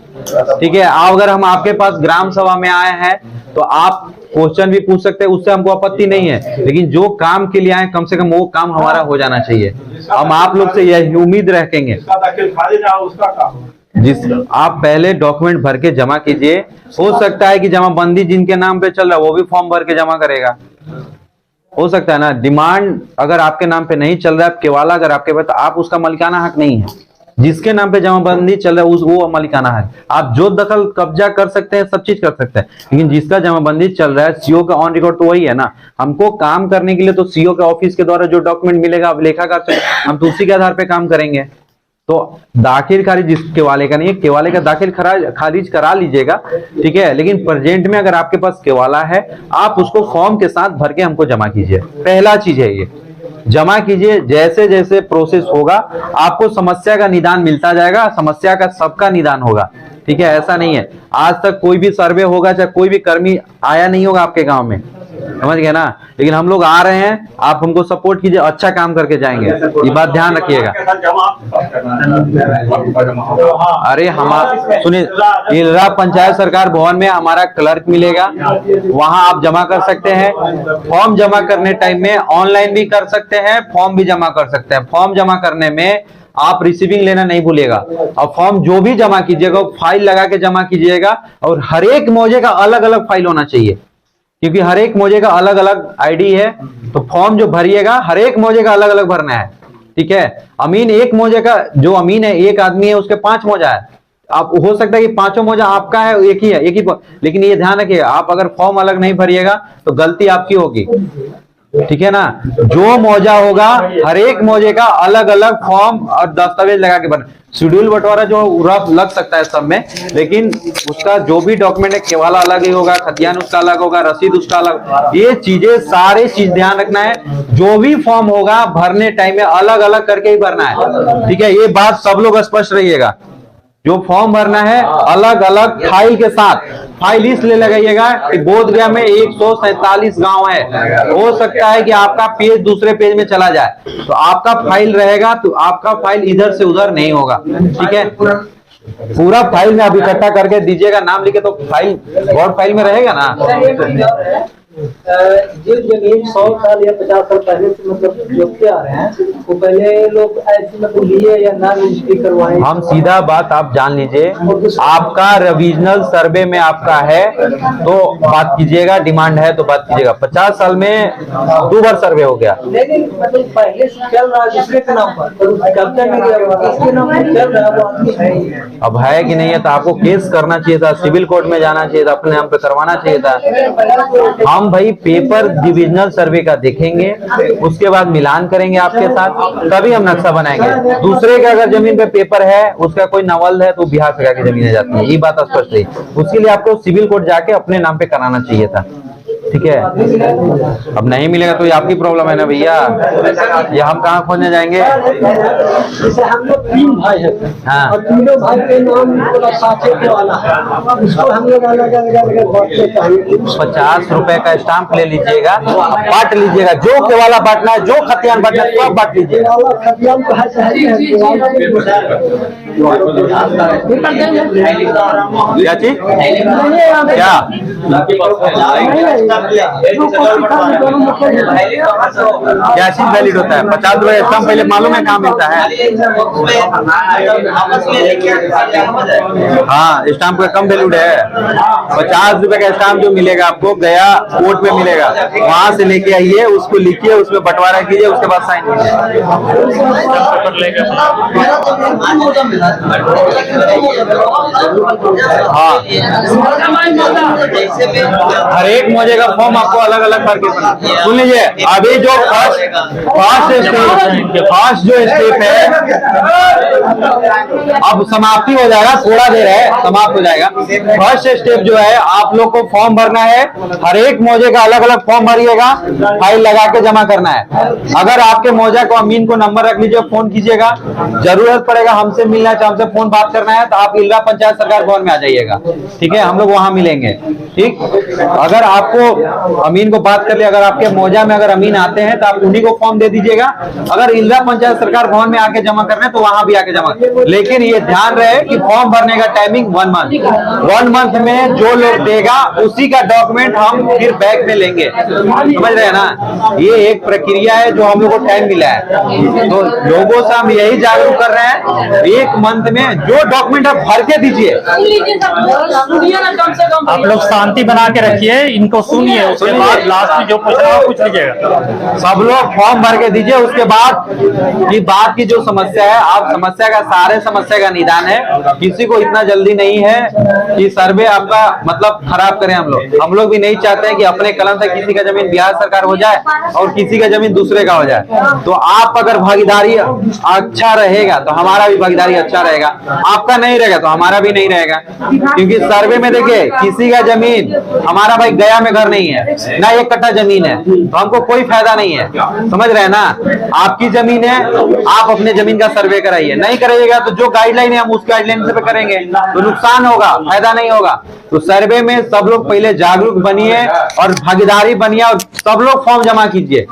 ठीक है, अगर हम आपके पास ग्राम सभा में आए हैं तो आप क्वेश्चन भी पूछ सकते हैं, उससे हमको आपत्ति नहीं है, लेकिन जो काम के लिए आए कम से कम वो काम हमारा हो जाना चाहिए। हम आप लोग से यही उम्मीद रखेंगे। जिस आप पहले डॉक्यूमेंट भर के जमा कीजिए। हो सकता है कि जमाबंदी जिनके नाम पे चल रहा है वो भी फॉर्म भर के जमा करेगा, हो सकता है ना। डिमांड अगर आपके नाम पे नहीं चल रहा है, केवाला अगर आपके पास, तो आप उसका मालिकाना हक नहीं है। जिसके नाम पे जमाबंदी चल रहा है वो मालिकाना है। आप जो दखल कब्जा कर सकते हैं, सब चीज कर सकते हैं, लेकिन जिसका जमाबंदी चल रहा है, सीओ का ऑन रिकॉर्ड तो वही है ना। हमको काम करने के लिए तो सीओ के ऑफिस के द्वारा जो डॉक्यूमेंट मिलेगा, अब लेखाकार से हम तो उसी के आधार पे काम करेंगे। तो दाखिल खारिज जिस केवाले का नहीं है, केवाले का दाखिल खारिज करा लीजिएगा, ठीक है। लेकिन प्रेजेंट में अगर आपके पास केवाला है, आप उसको फॉर्म के साथ भर के हमको जमा कीजिए। पहला चीज है ये, जमा कीजिए। जैसे जैसे प्रोसेस होगा आपको समस्या का निदान मिलता जाएगा, समस्या का सबका निदान होगा, ठीक है। ऐसा नहीं है आज तक कोई भी सर्वे होगा चाहे कोई भी कर्मी आया नहीं होगा आपके गांव में, समझ गए ना। लेकिन हम लोग आ रहे हैं, आप हमको सपोर्ट कीजिए, अच्छा काम करके जाएंगे, ये बात ध्यान रखिएगा। अरे हमारा सुनिए, इलरा पंचायत सरकार भवन में हमारा क्लर्क मिलेगा, वहां आप जमा कर सकते हैं। फॉर्म जमा करने टाइम में ऑनलाइन भी कर सकते हैं, फॉर्म भी जमा कर सकते हैं। फॉर्म जमा करने में आप रिसीविंग लेना नहीं भूलिएगा, और फॉर्म जो भी जमा कीजिएगा फाइल लगा के जमा कीजिएगा, और हर एक मौजे का अलग अलग फाइल होना चाहिए, क्योंकि हर एक मौजे का अलग अलग आईडी है। तो फॉर्म जो भरिएगा हर एक मौजे का अलग अलग भरना है, ठीक है। अमीन एक मौजे का, जो अमीन है एक आदमी है, उसके 5 मौजा है। आप हो सकता है कि 5 मौजा आपका है, एक ही है, एक ही, लेकिन ये ध्यान रखिएगा, आप अगर फॉर्म अलग नहीं भरिएगा तो गलती आपकी होगी, ठीक है ना। जो मौजा होगा हर एक मौजे का अलग अलग फॉर्म और दस्तावेज लगा के बना। शेड्यूल बंटवारा जो रफ लग सकता है सब में, लेकिन उसका जो भी डॉक्यूमेंट है केवाला अलग ही होगा, खतियान उसका अलग होगा, रसीद उसका अलग, ये चीजें सारे चीज ध्यान रखना है। जो भी फॉर्म होगा भरने टाइम में अलग अलग करके ही भरना है, ठीक है। ये बात सब लोग स्पष्ट रहिएगा, जो फॉर्म भरना है अलग अलग फाइल के साथ, फाइल इसलिए लगाइएगा कि बोधगया में 147 गांव है, हो सकता है कि आपका पेज दूसरे पेज में चला जाए, तो आपका फाइल रहेगा तो आपका फाइल इधर से उधर नहीं होगा, ठीक है। पूरा फाइल में आप इकट्ठा करके दीजिएगा, नाम लिखे तो फाइल वर्ड फाइल में रहेगा ना। जो जमीन 100 साल या 50 साल पहले से मतलब जोतते आ रहे हैं, वो पहले लोग ऐसे मतलब लिए या ना रजिस्ट्री करवाए। हम सीधा बात आप जान लीजिए, आपका रिविजनल सर्वे में आपका है तो बात कीजिएगा, डिमांड है तो बात कीजिएगा। 50 साल में 2 बार सर्वे हो गया, लेकिन मतलब पहले से चल रहा है दूसरे के नाम पर, तो कब्जा नहीं किया, इसके नाम पर चल रहा है, वो आदमी है ही है। अब है कि नहीं है तो आपको केस करना चाहिए था, सिविल कोर्ट में जाना चाहिए था, अपने नाम पे करवाना चाहिए था। हम भाई पेपर डिविजनल सर्वे का देखेंगे, उसके बाद मिलान करेंगे आपके साथ, तभी हम नक्शा बनाएंगे। दूसरे का अगर जमीन पे पेपर है, उसका कोई नवल है तो बिहार सरकार की जमीनें जाती है, ये बात स्पष्ट है। उसके लिए आपको सिविल कोर्ट जाके अपने नाम पे कराना चाहिए था, ठीक है। अब नहीं मिलेगा तो ये आपकी प्रॉब्लम है ना भैया, ये हम कहाँ खोजने जाएंगे। जैसे हम लोग 3 भाई हैं, हाँ। और तीनों भाई के नाम साथे के वाला है, उसको हम लोग अलग अलग अलग बांटने चाहिए। 50 रुपए का स्टाम्प ले लीजिएगा, बांट लीजिएगा, जो केवाला बांटना है, जो खतियान बांटना है, सब बांट लीजिएगा। वाला खतियान तो है सही है, केवाला नहीं क्या चीज, क्या क्या चीज वैलिड होता है। 50 रुपए स्टाम्प पहले मालूम है कहाँ मिलता है। हाँ, स्टाम्प का कम वैल्यूड है। 50 रुपए का स्टाम्प जो मिलेगा आपको गया कोर्ट में मिलेगा, वहां से लेके आइए, उसको लिखिए, उसमें बंटवारा कीजिए, उसके बाद साइन कीजिए। हाँ, हर एक मौजे का फॉर्म आपको अलग अलग करके सुन लीजिए। अभी जो फर्स्ट जो स्टेप है, अब समाप्ति हो जाएगा, थोड़ा देर है समाप्त हो जाएगा। फर्स्ट स्टेप जो है, आप लोग को फॉर्म भरना है, हर एक मौजे का अलग अलग फॉर्म भरिएगा, फाइल लगा के जमा करना है। अगर आपके मौजा को अमीन को नंबर रख लीजिए, फोन कीजिएगा, जरूरत पड़ेगा हमसे मिलना है, हमसे फोन बात करना है तो आप इल्ला पंचायत सरकार भवन में आ जाइएगा, ठीक है, हम लोग वहां मिलेंगे, ठीक। अगर आपको अमीन को बात कर लिया, अगर आपके मौजा में अगर अमीन आते हैं तो आप उन्हीं को फॉर्म दे दीजिएगा। अगर इल्ला पंचायत सरकार भवन में आके जमा करना है तो वहां भी आके जमा, लेकिन ये ध्यान रहे कि फॉर्म भरने का टाइमिंग 1 मंथ, 1 मंथ में जो लोग देगा उसी का डॉक्यूमेंट हम फिर बैक में लेंगे, समझ रहे हैं ना। ये एक प्रक्रिया है जो हम लोग को टाइम मिला है, तो लोगों से हम यही जागरूक कर रहे हैं, 1 मंथ में जो डॉक्यूमेंट आप भर के दीजिए। आप लोग शांति बना के रखिए, इनको सुनिए, उसके बाद लास्ट में जो पूछना हो पूछ लीजिएगा। सब लोग फॉर्म भर के दीजिए। उसके बाद की बात की जो समस्या है, आप समस्या का सारे समस्या का निदान है, किसी को इतना जल्दी नहीं है कि सर्वे आपका मतलब खराब करें। हम लोग भी नहीं चाहते हैं कि अपने कलम से किसी का जमीन बिहार सरकार हो जाए और किसी का जमीन दूसरे का हो जाए। तो आप अगर भागीदारी अच्छा रहेगा तो हमारा भी भागीदारी अच्छा रहेगा, आपका नहीं रहेगा तो हमारा भी नहीं रहेगा। क्योंकि सर्वे में देखिए, किसी का जमीन, हमारा भाई गया में घर नहीं है ना, 1 कट्ठा जमीन है, तो हमको कोई फायदा नहीं है, समझ रहे हैं ना। आपकी जमीन है, आप अपने जमीन का सर्वे कराइए, नहीं कराइएगा तो जो गाइडलाइन है हम उस गाइडलाइन से करेंगे, तो नुकसान होगा, फायदा नहीं होगा। तो सर्वे में सब लोग पहले जागरूक बनिए और भागीदारी बनिए और सब लोग फॉर्म जमा कीजिए,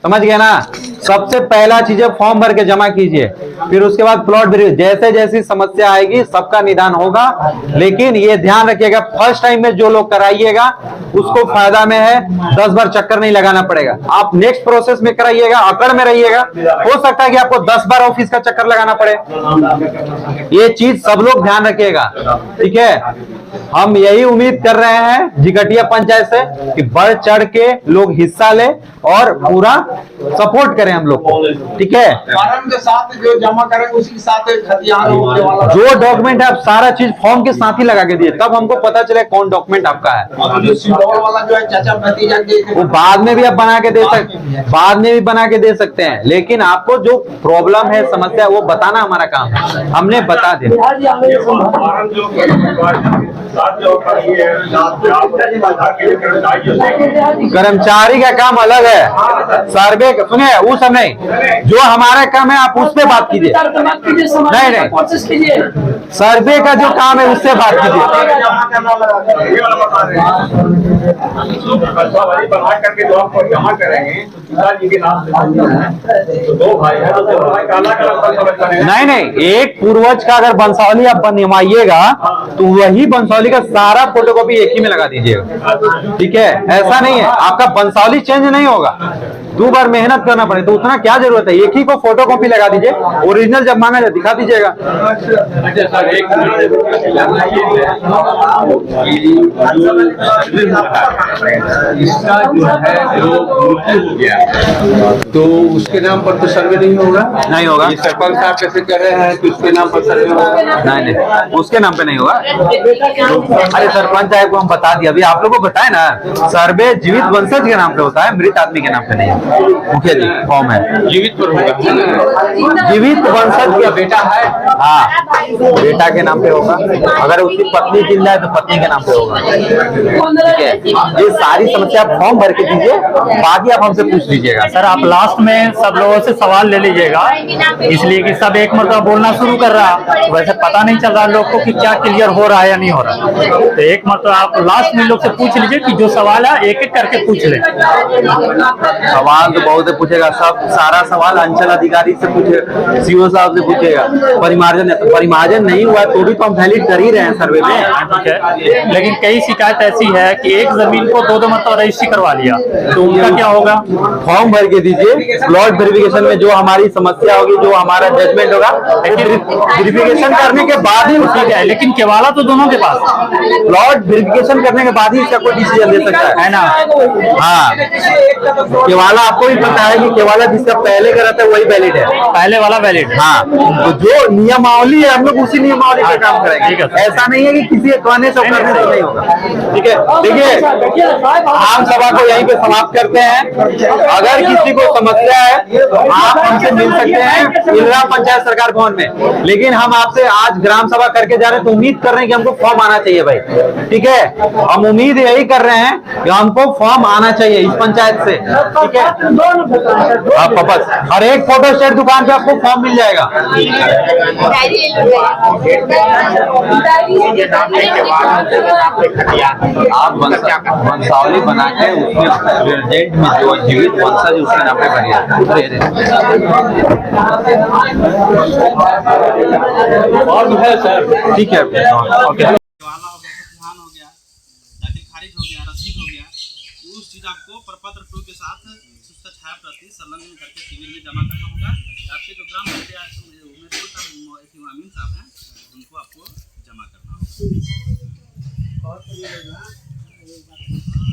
समझ गए ना। सबसे पहला चीज है फॉर्म भर के जमा कीजिए, फिर उसके बाद प्लॉट वेरिफिकेशन, जैसे जैसी समस्या आएगी सबका निदान होगा। लेकिन ये ध्यान रखिएगा, फर्स्ट टाइम में जो लोग कराइएगा उसको फायदा में है, 10 बार चक्कर नहीं लगाना पड़ेगा। आप नेक्स्ट प्रोसेस में कराइएगा, अकड़ में रहिएगा, हो सकता है कि आपको 10 बार ऑफिस का चक्कर लगाना पड़े। ये चीज सब लोग ध्यान रखिएगा, ठीक है। हम यही उम्मीद कर रहे हैं जिकटिया पंचायत से कि बढ़ चढ़ के लोग हिस्सा ले और पूरा सपोर्ट करें। हम लोग को, ठीक है। फार्म के साथ जो जमा करेंगे उसी के साथ खतियान होने वाला जो डॉक्यूमेंट है आप सारा चीज फॉर्म के साथ ही लगा के दिए, तब हमको पता चले कौन डॉक्यूमेंट आपका है। और जो सिंबल वाला जो है चाचा भतीजा के वो बाद में भी आप बना के दे सकते, बाद में भी बना के दे सकते हैं, लेकिन आपको जो प्रॉब्लम है, समस्या है, वो बताना हमारा काम है, हमने बता दिया। कर्मचारी का काम अलग है, सर्वे सुने वो सब नहीं, जो हमारा काम है आप उस पे बात कीजिए। नहीं नहीं, सर्वे का जो काम है उससे बात कीजिए। बना करके जो आपको जमा करेंगे पिताजी के नाम से, तो दो भाई है तो दो भाई का अलग अलग नहीं नहीं, एक पूर्वज का अगर वंशावली आप बनवाइएगा तो वही वंशावली का सारा फोटोकॉपी एक ही में लगा दीजिएगा, ठीक है। ऐसा नहीं है आपका वंशावली चेंज नहीं होगा, 2 बार मेहनत करना पड़े, तो उतना क्या जरूरत है, एक ही को फोटोकॉपी लगा दीजिए, ओरिजिनल जब मांगा जाए दिखा दीजिएगा। इसका जो है जो मृत्यु हो गया तो उसके नाम पर तो सर्वे नहीं होगा, नहीं होगा। ये सरपंच साहब कैसे कर रहे हैं कि उसके नाम पर सर्वे होगा? नहीं नहीं, उसके नाम पे नहीं होगा। अरे सरपंच साहब को हम बता दिया, अभी आप लोगों को बताए ना, सर्वे जीवित वंशज के नाम पे होता है, मृत आदमी के नाम पे नहीं है। मुखिया जी फॉर्म है जीवित पर होगा, जीवित वंशज का बेटा है, हाँ बेटा के नाम पे होगा, अगर उसकी पत्नी जिंदा है तो पत्नी के नाम पे होगा, ठीक है। ये सारी समस्या आप फॉर्म भर के दीजिए, बाकी आप हमसे पूछ लीजिएगा। सर आप लास्ट में सब लोगों से सवाल ले लीजिएगा, इसलिए कि सब एक मरतबा बोलना शुरू कर रहा, वैसे पता नहीं चल रहा लोग को कि क्या क्लियर हो रहा है या नहीं हो रहा, तो एक मरतबा आप लास्ट में लोग से पूछ लीजिए कि जो सवाल है एक एक करके पूछ ले। सवाल तो बहुत पूछेगा, सब सारा सवाल अंचल अधिकारी से पूछे, सीओ साहब से पूछेगा। परिमार्जन है तो परिमार्जन नहीं हुआ तो भी तो हम वैलिड कर ही रहे हैं सर्वे में, ठीक है। लेकिन कई शिकायत ऐसी है कि एक जमीन को 2-2 मरतबा रजिस्ट्री करवा लिया, तो उनका क्या होगा? फॉर्म भर के दीजिए, प्लॉट वेरिफिकेशन में जो हमारी समस्या होगी, जो हमारा जजमेंट होगा, वेरिफिकेशन करने के बाद ही ठीक है, लेकिन केवाला तो दोनों के पास, प्लॉट वेरिफिकेशन करने के बाद ही इसका कोई डिसीजन ले सकता है ना। हाँ, केवाला आपको भी पता है कि केवाला जिसका पहले करा था वही वैलिड है, पहले वाला वैलिड। हाँ, तो जो नियमावली है हम लोग उसी नियमावली पे काम करेंगे, ठीक है। ऐसा नहीं है कि किसी कहने से करने से नहीं होगा, ठीक है। देखिए आम सभा को यहीं पे समाप्त करते हैं। अगर किसी को समस्या है तो आप हमसे मिल सकते हैं इंदिरा पंचायत सरकार भवन में, लेकिन हम आपसे आज ग्राम सभा करके जा रहे हैं तो उम्मीद कर रहे हैं कि हमको फॉर्म आना चाहिए भाई, ठीक है। हम उम्मीद यही कर रहे हैं कि हमको फॉर्म आना चाहिए इस पंचायत से, ठीक है। आप वापस हर एक फोटो स्टेट दुकान पे आपको फॉर्म मिल जाएगा। आप वंशावली बना के उसमें रेजिडेंट में जो जीवित वंशज उसके नाम पे भरिए। फॉर्म है सर, ठीक है, ओके। वाला हो गया, ध्यान हो गया, दाखिल खारिज हो गया, रसीद हो गया, उस चीज आपको प्रपत्र 2 के साथ उसका छाया प्रति संलग्न करके सिविल में जमा करना होगा। आपके जो ग्राम पंचायत अमीन साहब हैं उनको आपको जमा करना होगा।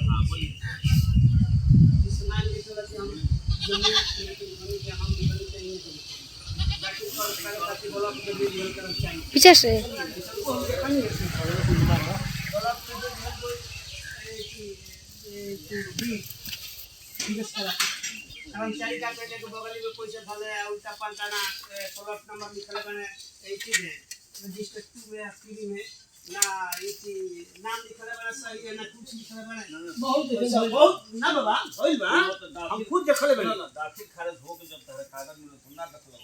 हाँ बोलिए। पीछे से कर्मचारी का पहले के बगल में पैसा डाले उल्टा पलटा ना प्लॉट नंबर निकले बने यही चीज है रजिस्टर 2 में 3 में ना इसी नाम निकले बने सही है ना कुछ निकले बने बहुत ना बाबा होइल बा हम खुद देखले बने दाखिल खारिज हो के जब तारे कागज में सुनना देखलो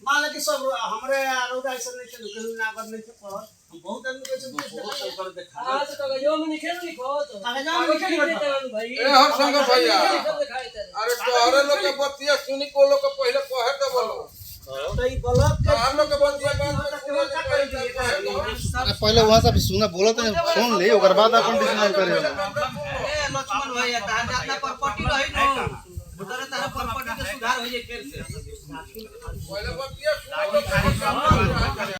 मान लो कि सब हमरे आरोगा ऐसा नहीं चल केहू ना कर नहीं पड़ हम बहुत आदमी के बहुत कर देखा हां तो कागजों में लिखे लिखो तो कागजों में लिखे भाई ए हर संग भैया अरे तोहरे लोग के बतिया सुनी को लोग के पहले कहे दे बोलो तो ई ब्लॉक के हम लोग के बतिया पहले वहां से सुना बोला तो सुन ले ओकर बाद अपन डिसीजन करे ए लक्ष्मण भैया तार जातना प्रॉपर्टी रही नो उधर तार प्रॉपर्टी के सुधार होई के फिर से पहले बतिया सुनी